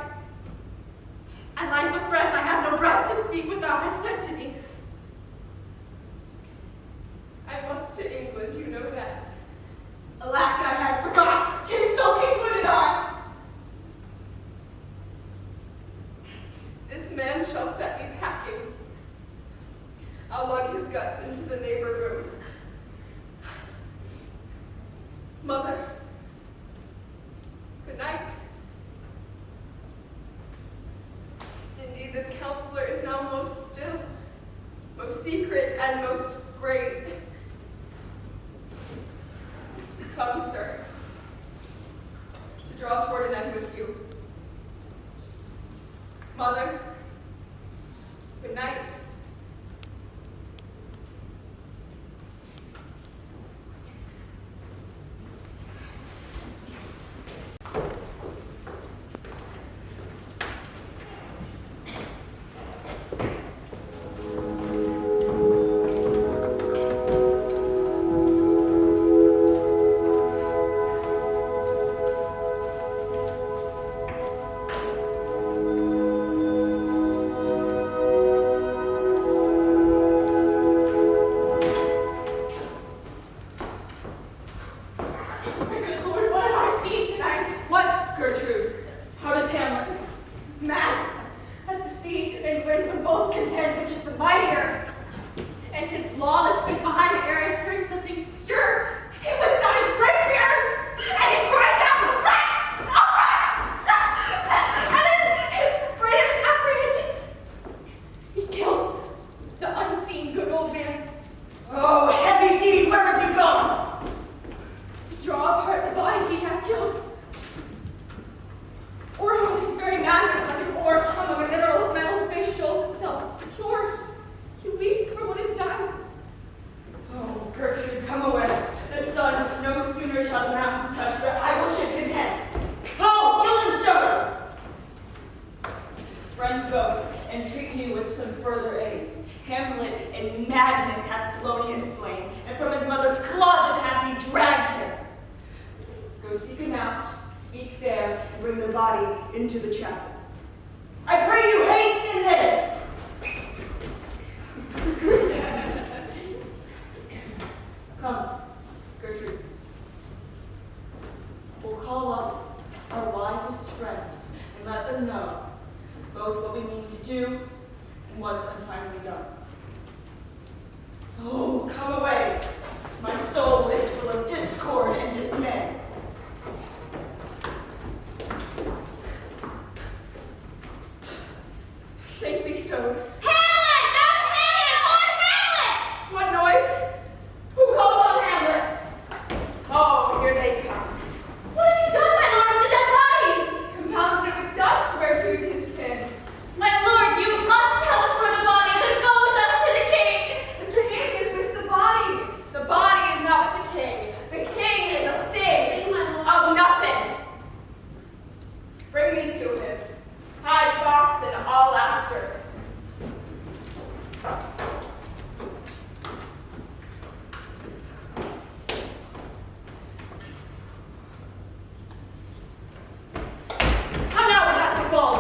and life of breath, I have no breath to speak what thou hast said to me. I must to England, you know that. Alack, I had forgot, 'tis so concluded on. This man shall set me packing. I'll lug his guts into the neighbor room. Mother, good night. Indeed, this counselor is now most still, most secret, and most grave. Come, sir, to draw toward an end with you. Mother, good night. Oh, heavy Hamlet in madness hath Polonius slain, and from his mother's closet hath he dragged him. Go seek him out, speak fair, and bring the body into the chapel. I pray you haste in this! Come, Gertrude. We'll call up our wisest friends and let them know both what we mean to do and what's untimely done. Oh, come away. My soul is full of discord and dismay. Safely stowed. Hamlet! That's Hamlet! Lord Hamlet! What noise? Who called on Hamlet? Oh, here they come. What have you done, my lord, with the dead body? Compounded it with dust whereto 'tis pinned. My lord, you must tell us where the body is and go with us to the king. The king is with the body. The body is not with the king. The king is a thing of nothing. Bring me to him. Hide box and all after. How now would that befall?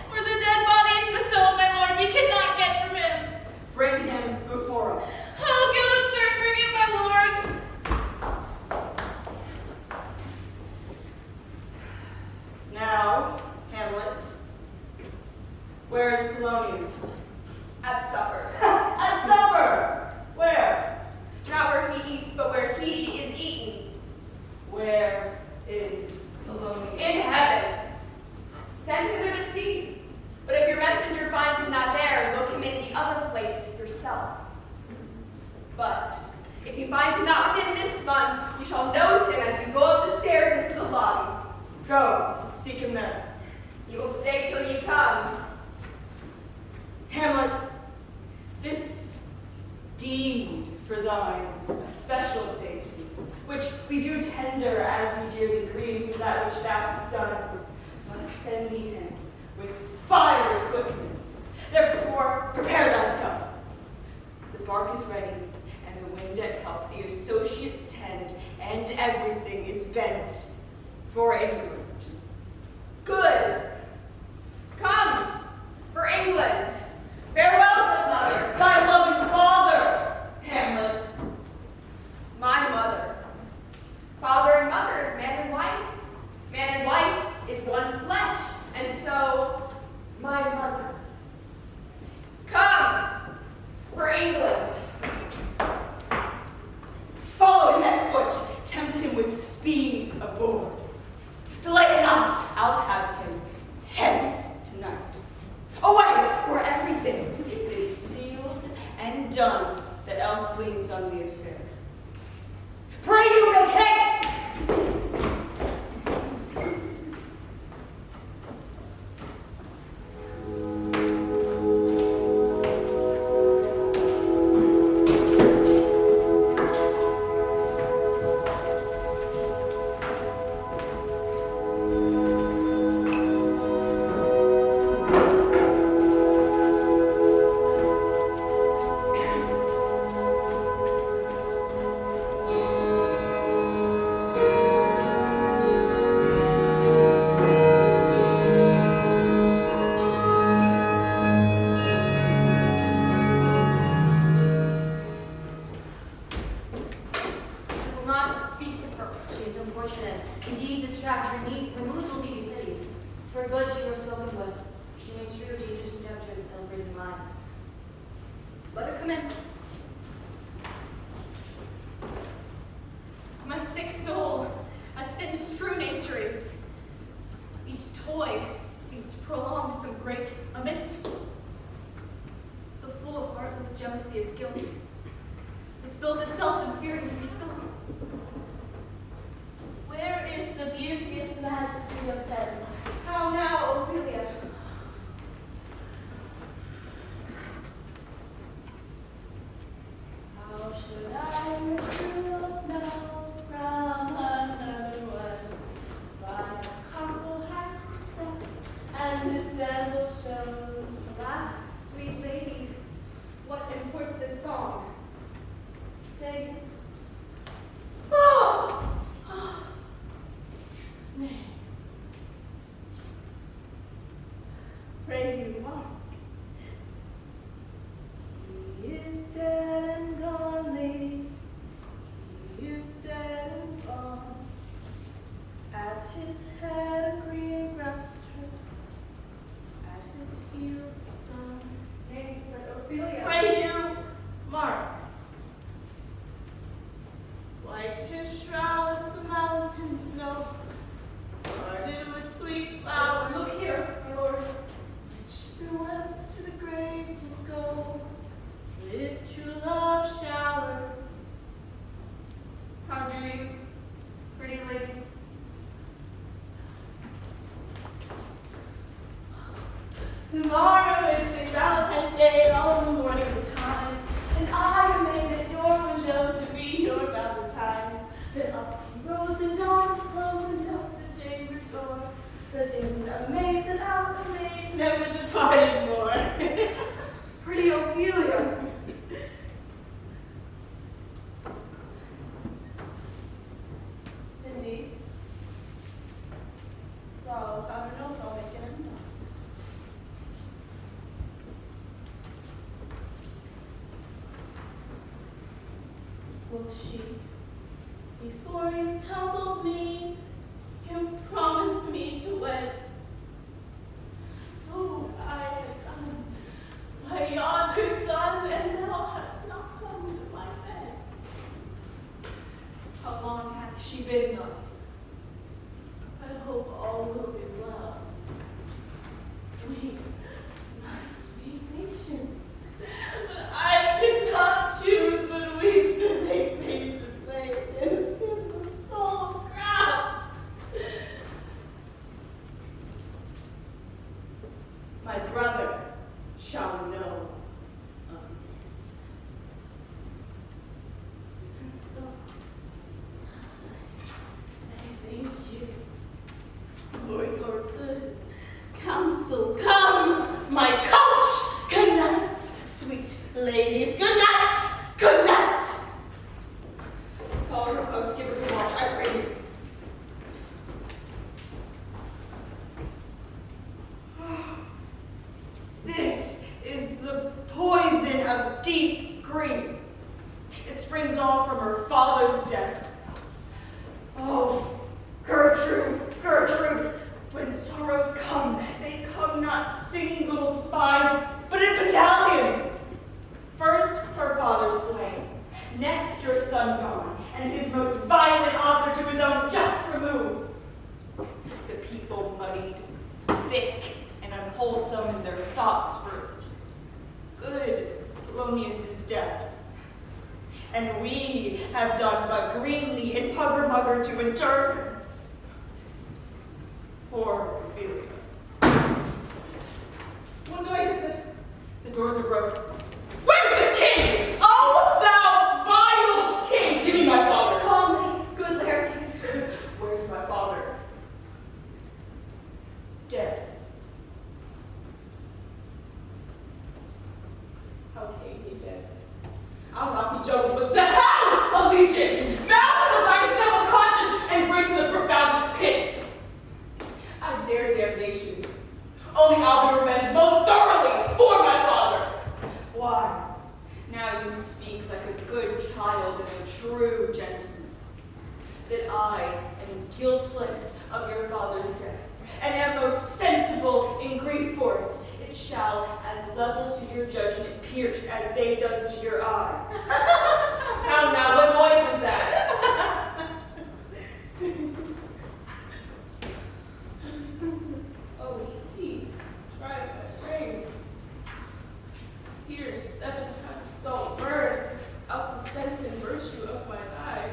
Where the dead body is bestowed, my lord, we cannot get from him. Bring him before us. Oh, gilded sir, bring him, my lord. Now, Hamlet, where is Polonius? At supper. At supper! Where? Not where he eats, but where he is eaten. Where is Polonius? In heaven. Send hither to see. But if your messenger finds him not there, look him in the other place yourself. But if you find him not within this one, you shall note him as you go up the stairs into the lobby. Go, seek him there. You will stay till you come. Hamlet, this deed for thine especial safety, which we do tender as we dearly grieve for that which thou hast done, must send thee hence with fiery quickness. Therefore, prepare thyself. The bark is ready, and the wind at help, the associates tend, and everything is bent for England. Good. Come. For England. Farewell, good mother. Thy loving father, Hamlet. My mother. Father and mother is man and wife. Man and wife is one flesh, and so my mother. Come for England. Follow him at foot, tempt him with speed aboard. Delay not, I'll have him hence tonight. Away, for everything is sealed and done that else leans on the affair. Pray you make haste! Let her come in. My sick soul, as sin's true nature is. Each toy seems to prolong some great amiss. So full of heartless jealousy is guilt. It spills itself in fearing to be spilt. Where is the beauteous majesty of death? How now, Ophelia? How should I wish to look now from another one? By his cockle hat and step, and his sandal shows. Alas, sweet lady, what important is dead and gone, lady. He is dead and gone. At his head a green grass tree, at his heels a stone. Nay, but Ophelia. Pray you, mark. Like his shroud is the mountain snow, guarded with sweet flowers. Look here, my lord. Which went to the grave did go, with true love showers. How do you, pretty lady? Tomorrow is St. Valentine's Day, all in the morning time, and I am made at your window to be your Valentine. Then up he rose and doors closed and up the chamber door. The thing a maid that out the maid never departed more. Pretty Ophelia. Indeed. Well, if I don't know if I'll make it or not. Will she? Before you tumbled me, you promised me to wed. So I have done my yonder son, and thou hast not come to my bed. How long hath she been thus? I hope all will be well. We must be patient. But I cannot choose but weep that they made the lay in the cold ground. My brother shall know of this. And so I thank you for your good counsel. Come, my coach! Good night, sweet ladies. Good night! Good night! Call her post, give her good watch, I pray you. This is the poison of deep grief. It springs all from her father's death. Oh, Gertrude, Gertrude, when sorrows come, they come not single spies, but in battalions. First, her father slain. Next, your son gone, and his most violent author to his own just removed. The people muddied, thick, and unwholesome in their thoughts for good Polonius's death. And we have done but greenly in hugger-mugger to inter. Poor Ophelia. What noise is this? The doors are broken. Where's the king? Oh, thou vile king! Give me my father. Calmly, good Laertes. Where's my father? Dead. How came he dead? I'll not be judged, but to hell allegiance! Mouth of the blackest devil conscience, and grace to the profoundest pit. I dare damnation. Only I'll be revenged most thoroughly for my father. Why? Now you speak like a good child and a true gentleman. That I am guiltless of your father's death, and am most sensible in grief for it. It shall, as level to your judgment, pierce as day does to your eye. How now, what noise is that? Oh, he tried my brains. Tears 7 times salt burn out the sense and virtue of mine eye.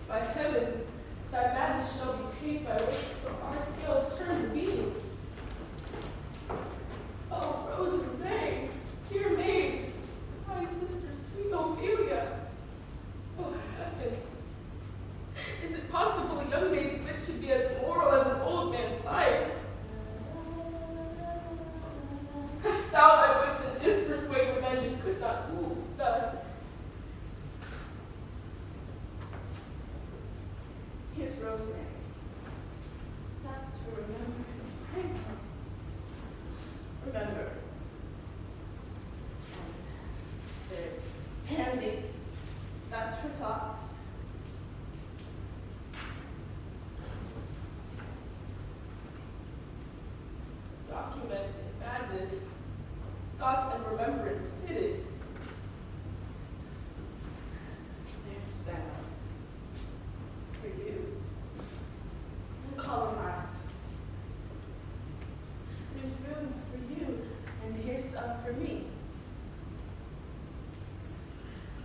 By heavens, thy madness shall be paid by weight, so our scales turn to beams. Oh, Rose and May, dear maid, my sister, sweet Ophelia. Oh, heavens. Is it possible a young maid's wit should be as moral as an old man's life? Hast thou thy wits and didst persuade revenge and could not move thus? thoughts and remembrance fitted. There's found for you. We'll call him Miles. There's room for you, and here's some for me.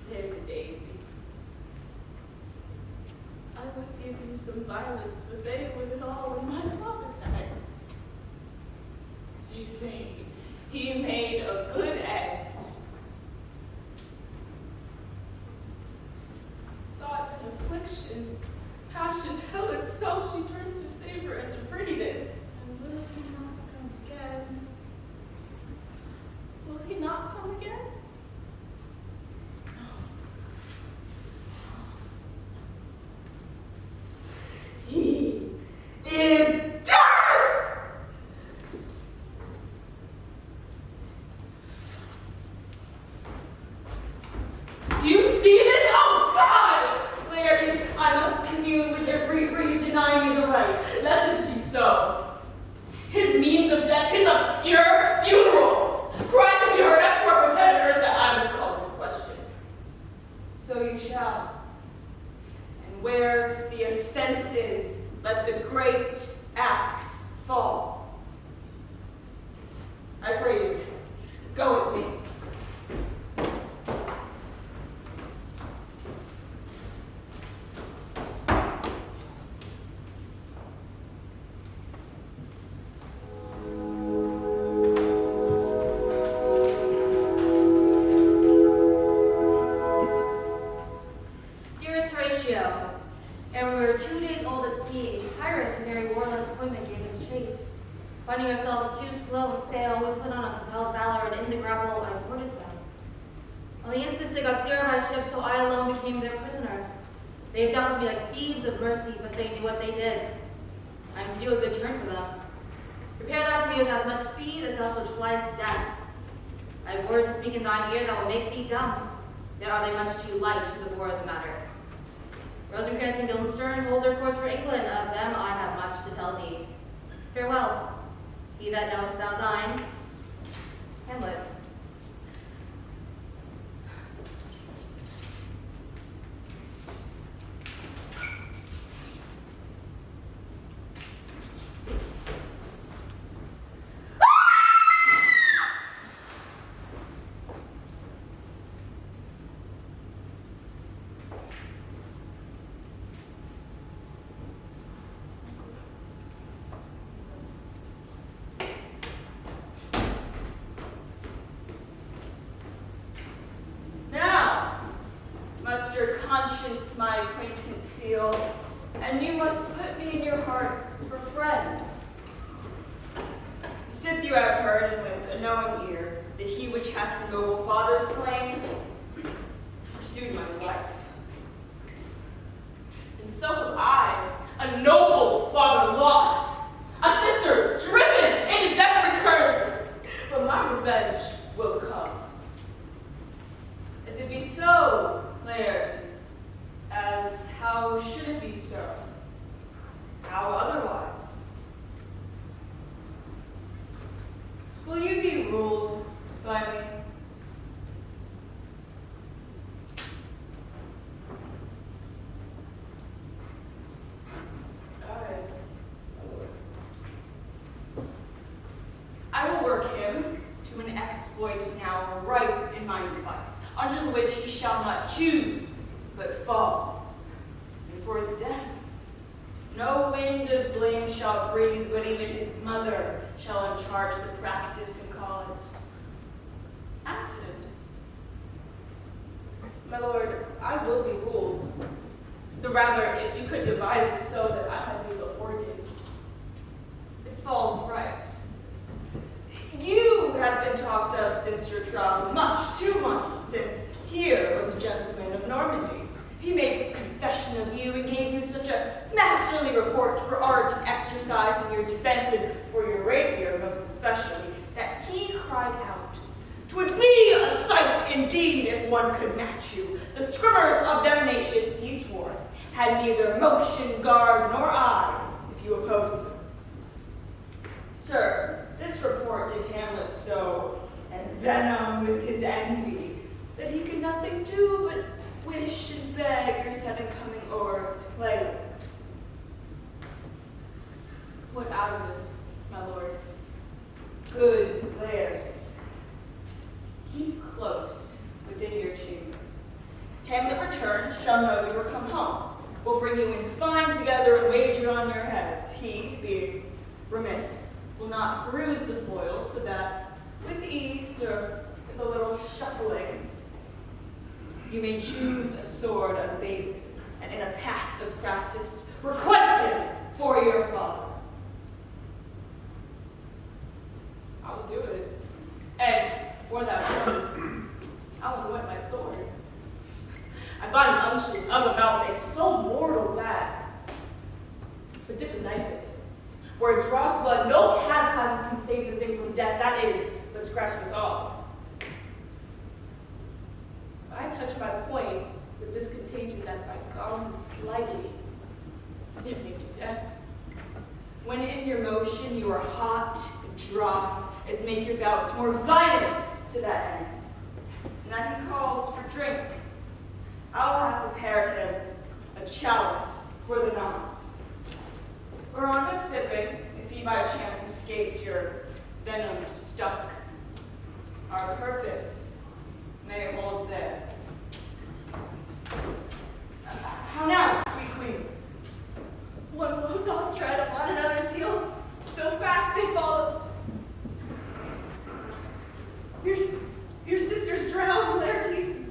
There's a daisy. I would give you some violets, but they withered all when my father died. You say he made a good end. Thought and affliction, passion, hell itself, she turns to favor and to prettiness. And will he not come again? Will he not come again? He is dead! Do you see this? Oh, God! Laertes, I must commune with your grief, for you deny me the right. let this be so. His means of death, his obscure funeral, cry to be heard as far from heaven and earth that I must call into question. So you shall. And where the offense is, let the great axe fall. I pray you, go with me. Dearest Horatio, ere we were 2 days old at sea, a pirate to very warlike appointment gave us chase. Finding ourselves too slow of sail, we put on a compelled valor, and in the grapple I boarded them. On the instant they got clear of my ship, so I alone became their prisoner. They have dealt with me like thieves of mercy, but they knew what they did. I am to do a good turn for them. Prepare thou to me with as much speed as thou which flies death. I have words to speak in thine ear that will make thee dumb. Yet are they much too light for the bore of the matter. Rosencrantz and Guildenstern hold their course for England. Of them I have much to tell thee. Farewell. He that knowest thou thine, Hamlet. Conscience my acquaintance seal, and you must put me in your heart for friend. Sith you have heard, and with a knowing ear, that he which hath your noble father slain pursued my life. And so have I, a noble father lost, a sister driven into desperate terms, but my revenge will come. If it be so, Laertes, as how should it be so? How otherwise? Will you be ruled by me? I will work him to an exploit now ripe in my device, under the which he shall not choose but fall. And for his death, no wind of blame shall breathe, but even his mother shall uncharge the practice and call it accident. My lord, I will be ruled. The rather, if you could devise it so that I might be the organ. It falls right. You have been talked of since your travel, much 2 months since. Here was a gentleman of Normandy. He made confession of you and gave you such a masterly report for art and exercise in your defense and for your rapier most especially, that he cried out, "'Twould be a sight indeed if one could match you. The scrimmers of their nation, he swore, had neither motion, guard, nor eye, if you opposed them." Sir, this report did Hamlet so, and and venom with his envy, that he could nothing do but wish and beg your sudden coming o'er to play with. What out of this, my lord? Good players, keep close within your chamber. Hamlet returned shall know you are come home. Will bring you in fine together and wager on your heads. He, being remiss, will not peruse the foils, so that with ease or with a little shuffling, you may choose a sword unbated, and in a passive practice requite him for your father. I will do it. And for that purpose, I will anoint my sword. I find an unction of a mouth so mortal that, but dip a knife in it, where it draws blood, no cataclysm can save the thing from death. That is, but scratch withal. I touch my point with this contagion that if I guard slightly, it may be death. When in your motion you are hot and dry, as make your bouts more violent to that end, and that he calls for drink, I'll have prepared him a chalice for the nonce. Or on but sipping, if he by chance escaped your venom stuck, our purpose may hold there. How now, sweet queen? One woe doth tread upon another's heel, so fast they follow. Your sister's drowned, Laertes.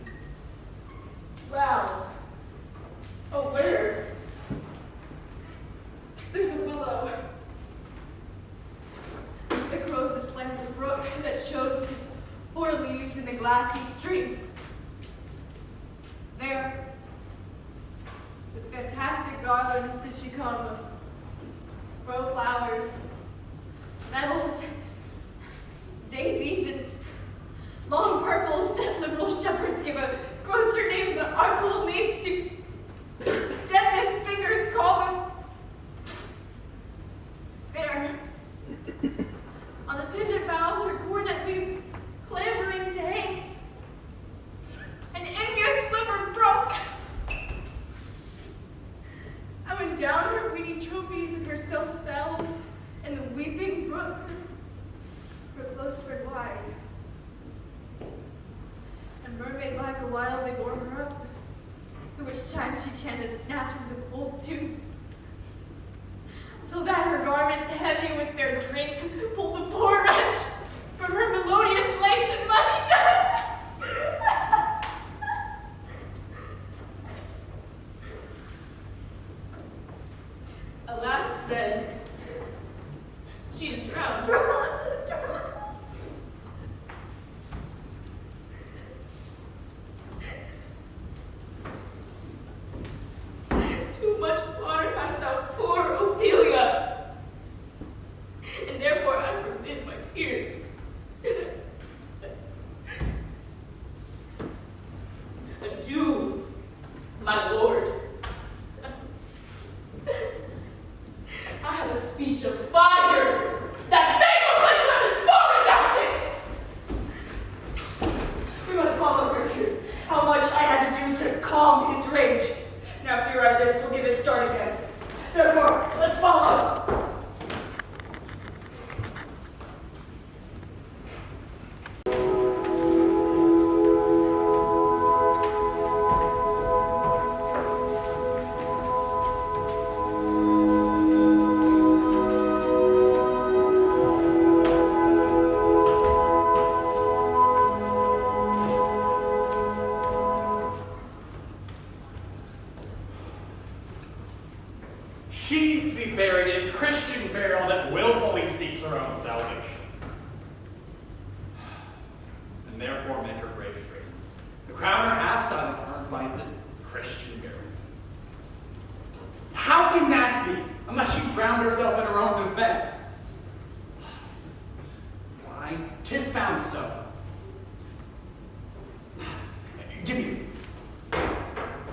Drowned. Oh, where? There's a willow. It grows aslant a brook that shows his hoar leaves in the glassy stream. There, with fantastic garlands did she come, grow flowers, nettles, daisies, and long purples that liberal shepherds give a grosser name but our told maids to dead men's fingers call them. There, on the pendant boughs her coronet leaves clambering to hang. An envious sliver broke. I went down her weedy trophies and herself fell, and the weeping brook her close spread wide. And mermaid like a while they bore her up, at which time she chanted snatches of old tunes, till that her garments heavy with their drink pulled the poor wretch from her melodious late and money done. Alas, then, she is drowned. Too much water hast thou poor Ophelia, and therefore I forbid my tears. Adieu, my lord. I have a speech of fire that they will put into this morning. We must follow Gertrude. How much I had to do to calm his rage. Now, if you're at this, we'll give it start again. Therefore, let's follow. She's to be buried in Christian burial that willfully seeks her own salvation. And therefore make her grave straight. The crown her half silent urn finds it Christian burial. How can that be, unless she drowned herself in her own defense? Why, 'tis found so. Give me.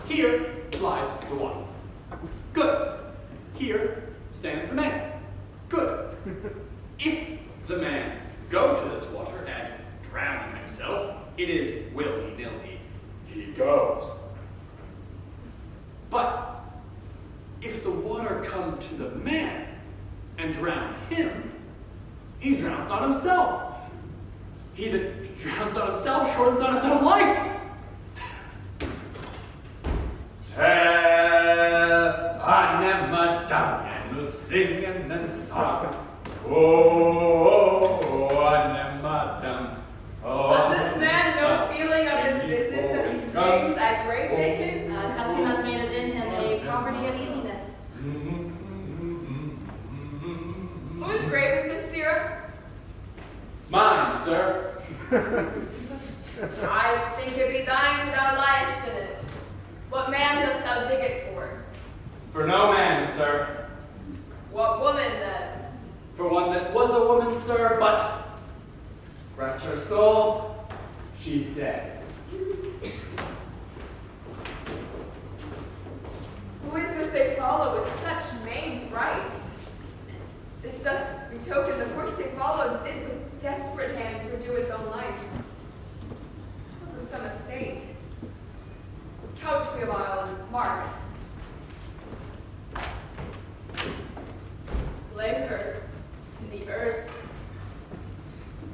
Here lies the one. Good. Here stands the man. Good. If the man go to this water and drown himself, it is willy-nilly. He goes. But if the water come to the man and drown him, he drowns not himself. He that drowns not himself shortens not his own life. I never done and sing and song. Oh, I never done. Does this man no feeling of his business that he sings at great bacon? Custom hath made it in him a property of easiness. Whose grave is this syrup? Mine, sir. I think it be thine, for thou liest in it. What man dost thou dig it for? For no man, sir. What woman, then? For one that was a woman, sir, but rest her soul, she's dead. Who is this they follow with such maimed rites? This doth betoken the horse they followed did with desperate hand fordo its own life. 'Twas of some estate. Couch we awhile and mark. Lay her in the earth,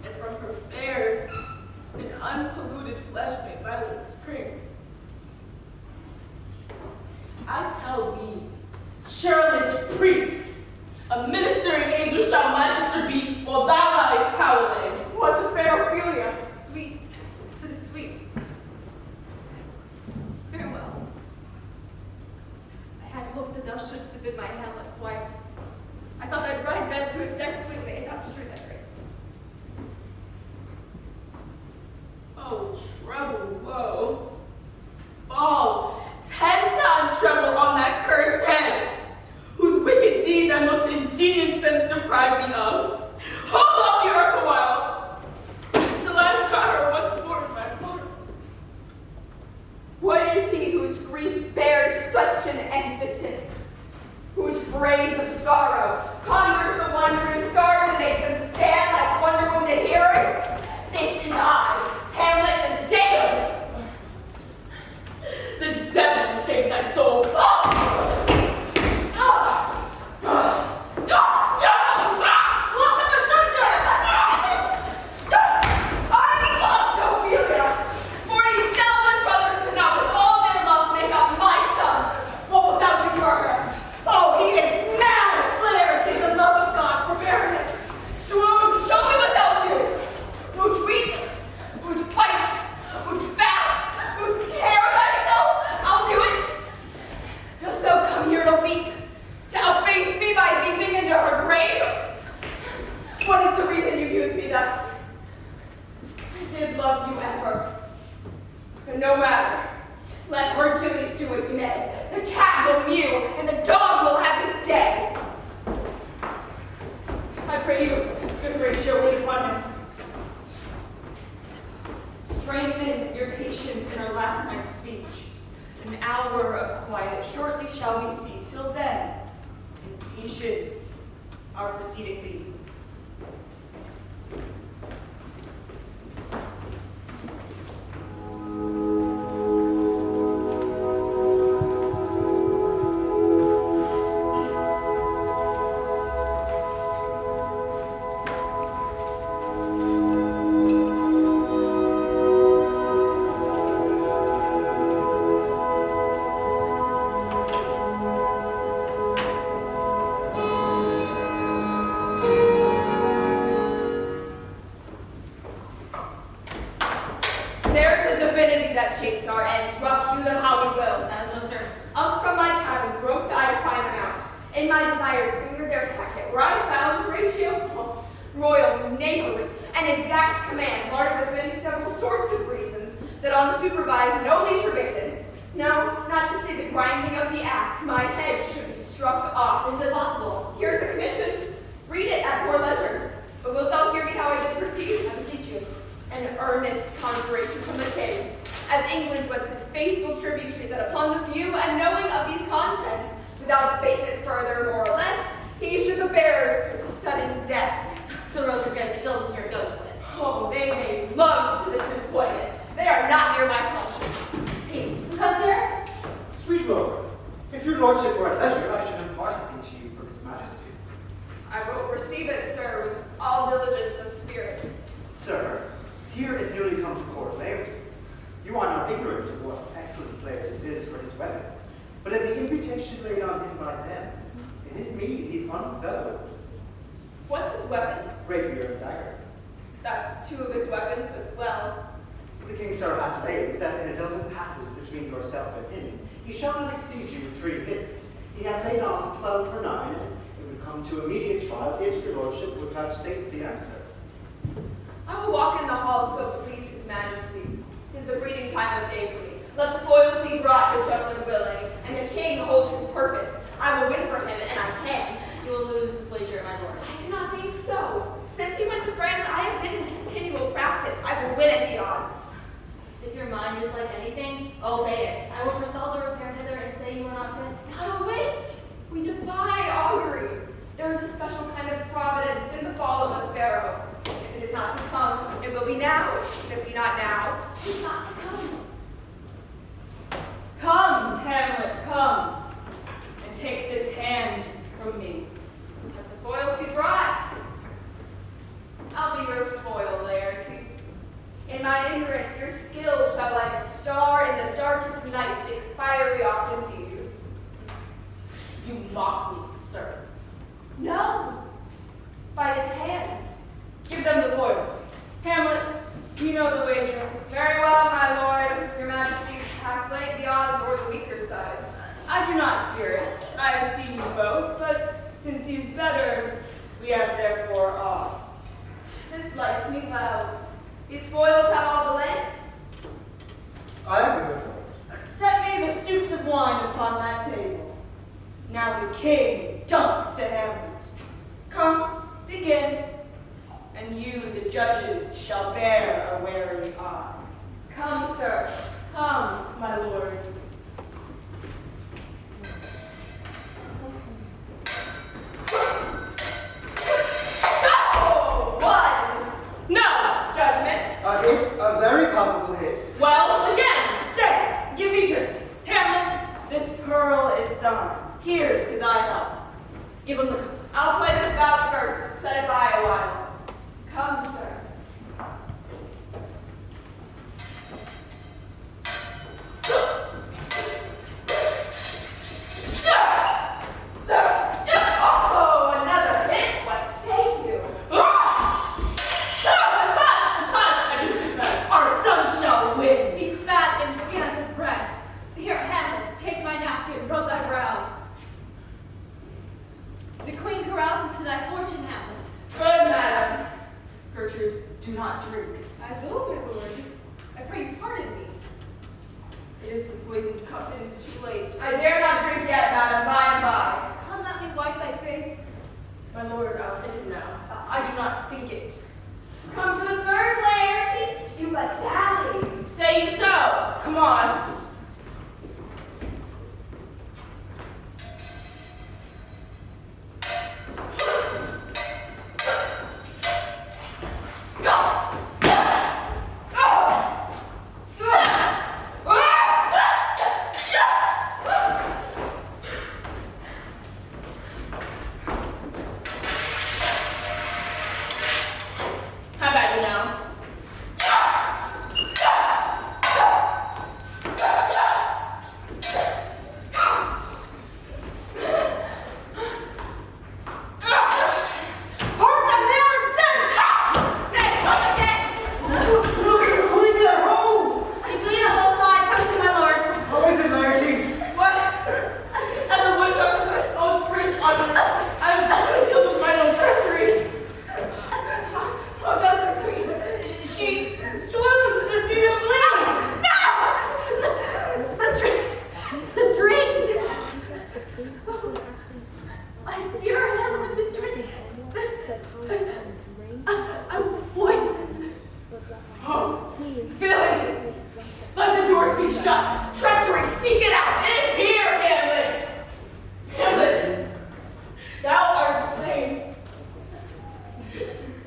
and from her fair and unpolluted flesh may violet spring. I tell thee, churlish priest, a ministering angel shall my sister be, while thou liest howling. What the fair Ophelia? Sweet, to the sweet. Farewell. I had hoped that thou shouldst have been my Hamlet's wife. I thought I'd ride back to a deck sweetly and not strew that grave. Oh, treble woe. Fall 10 times treble on that cursed head, whose wicked deed thy most ingenious sense deprived me of. Hold off the earth a while, till I have got her once more in my motor. What is he whose grief bears such an emphasis? Whose phrase of sorrow conjures the wandering stars and makes them stand like wonder-wounded heroes? This is I, Hamlet the Damned. The devil take thy soul. No matter. Let Hercules do what he may. The cat will mew, and the dog will have his day. I pray you, good Horatio, wait upon him. Strengthen your patience in our last night's speech. An hour of quiet shortly shall we see. Till then, in patience, our proceeding be. So Rose, you're going to go with your goat with it. Oh, they may belong to this employment. They are not near my conscience. Peace. Who comes here? Sweet Lord, if your lordship were at leisure, I should impart a thing to you from his majesty. I will receive it, sir, with all diligence of spirit. Sir, here is newly come to court Laertes. You are not ignorant of what excellence Laertes is for his weapon, but in the imputation laid on him by them, in his meed he's unveloped. What's his weapon? Rapier and dagger. That's 2 of his weapons, but well, The king, sir, hath laid that in a dozen passes between yourself and him, he shall not exceed you with 3 hits. He hath laid on 12 for 9. It would come to immediate trial if your lordship would vouchsafe the answer. I will walk in the hall so please his majesty. 'Tis the breathing time of day for me. Let the foils be brought, the gentleman willing, and the king holds his purpose. I will win for him, and I can. You will lose this wager, my lord. I do not think so. Since he went to France, I have been in continual practice. I will win at the odds. If your mind is like anything, obey it. I will forestall the repair hither and say you are not fit. Not a whit. We defy augury. There is a special kind of providence in the fall of a sparrow. If it is not to come, it will be now. If it be not now, it is not to come. Come, Hamlet, come, and take this hand from me. Let the foils be brought. I'll be your foil, Laertes. In my ignorance, your skill shall like a star in the darkest night stick fiery off indeed. You mock me, sir. No, by his hand. Give them the foils. Hamlet, you know the wager. Very well, my lord. Your majesty hath laid the odds or the weaker side. I do not fear it. I have seen you both, but since he's better, we have therefore odds. This likes me well. These foils have all the length. I am a good lord. Set me the stoops of wine upon that table. Now the king dunks to Hamlet. Come, begin, and you, the judges, shall bear a wary eye. Come, sir. Come, my lord. Oh, one. No judgment. It's a very palpable hit. Well, again. Stay, give me drink. Hamlet, this pearl is thine. Here's to thy help. Give him the cup. I'll play this bout first. Set it by a while. Come, sir. Oh, another hit. What say you? I do confess. Our son shall win. He's fat and scant of breath. Here, Hamlet, take my napkin, rub thy brow. The queen carouses to thy fortune, Hamlet. Good, madam. Gertrude, do not drink. I will, my lord. I pray you pardon me. It is the poisoned cup. It is too late. I dare not drink yet, madam. By and by. Come, let me wipe thy face. My lord, I'll hit him now. I do not think it. Come for the third Laertes. You but dally. Say you so. Come on. How about you now?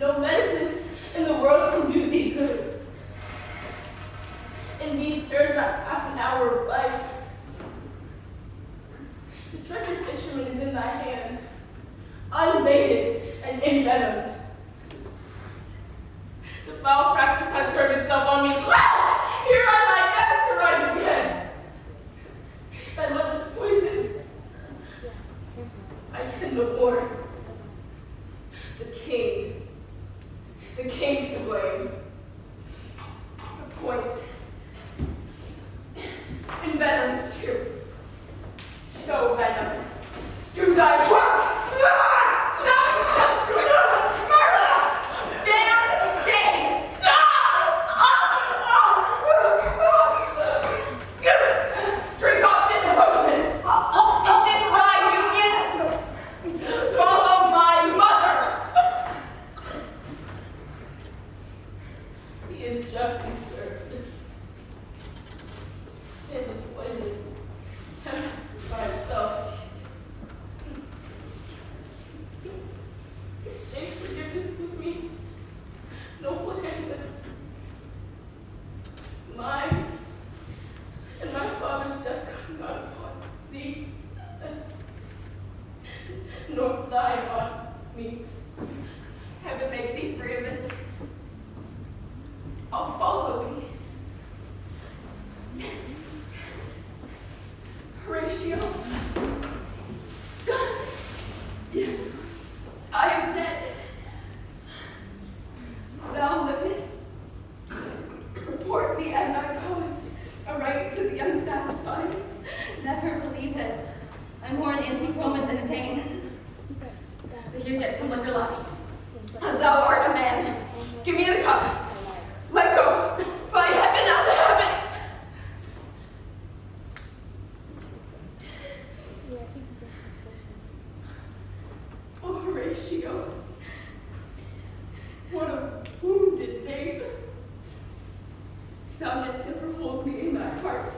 No medicine in the world can do thee good. Indeed, there is not half an hour of life. The treacherous instrument is in thy hand, unbaited and envenomed. The foul practice had turned itself on me. Loud! Here I lie, never to rise again. Thy mother's poison. I can no more. The king's to blame. The point. Envenomed too. So venom. Do thy works! Not incestuous! Murderous! Damned day! Drink off this potion! Is this thy union? Follow my mother! He is justly served. It is a poison, tempted by himself. Exchange forgiveness with me. No plan. Mine and my father's death come not upon thee, nor thine on me. Heaven make thee free of it. I'll follow thee. Horatio, I am dead. Thou livest. Report me and thy cause, a right to the unsatisfied. Never believe it. I'm more an antique Roman than a Dane. But here's yet some liquor left. As thou art a man, give me the cup. Let go. By heaven, I'll have it. Oh, Horatio, what a wounded babe. Thou didst ever hold me in thy heart.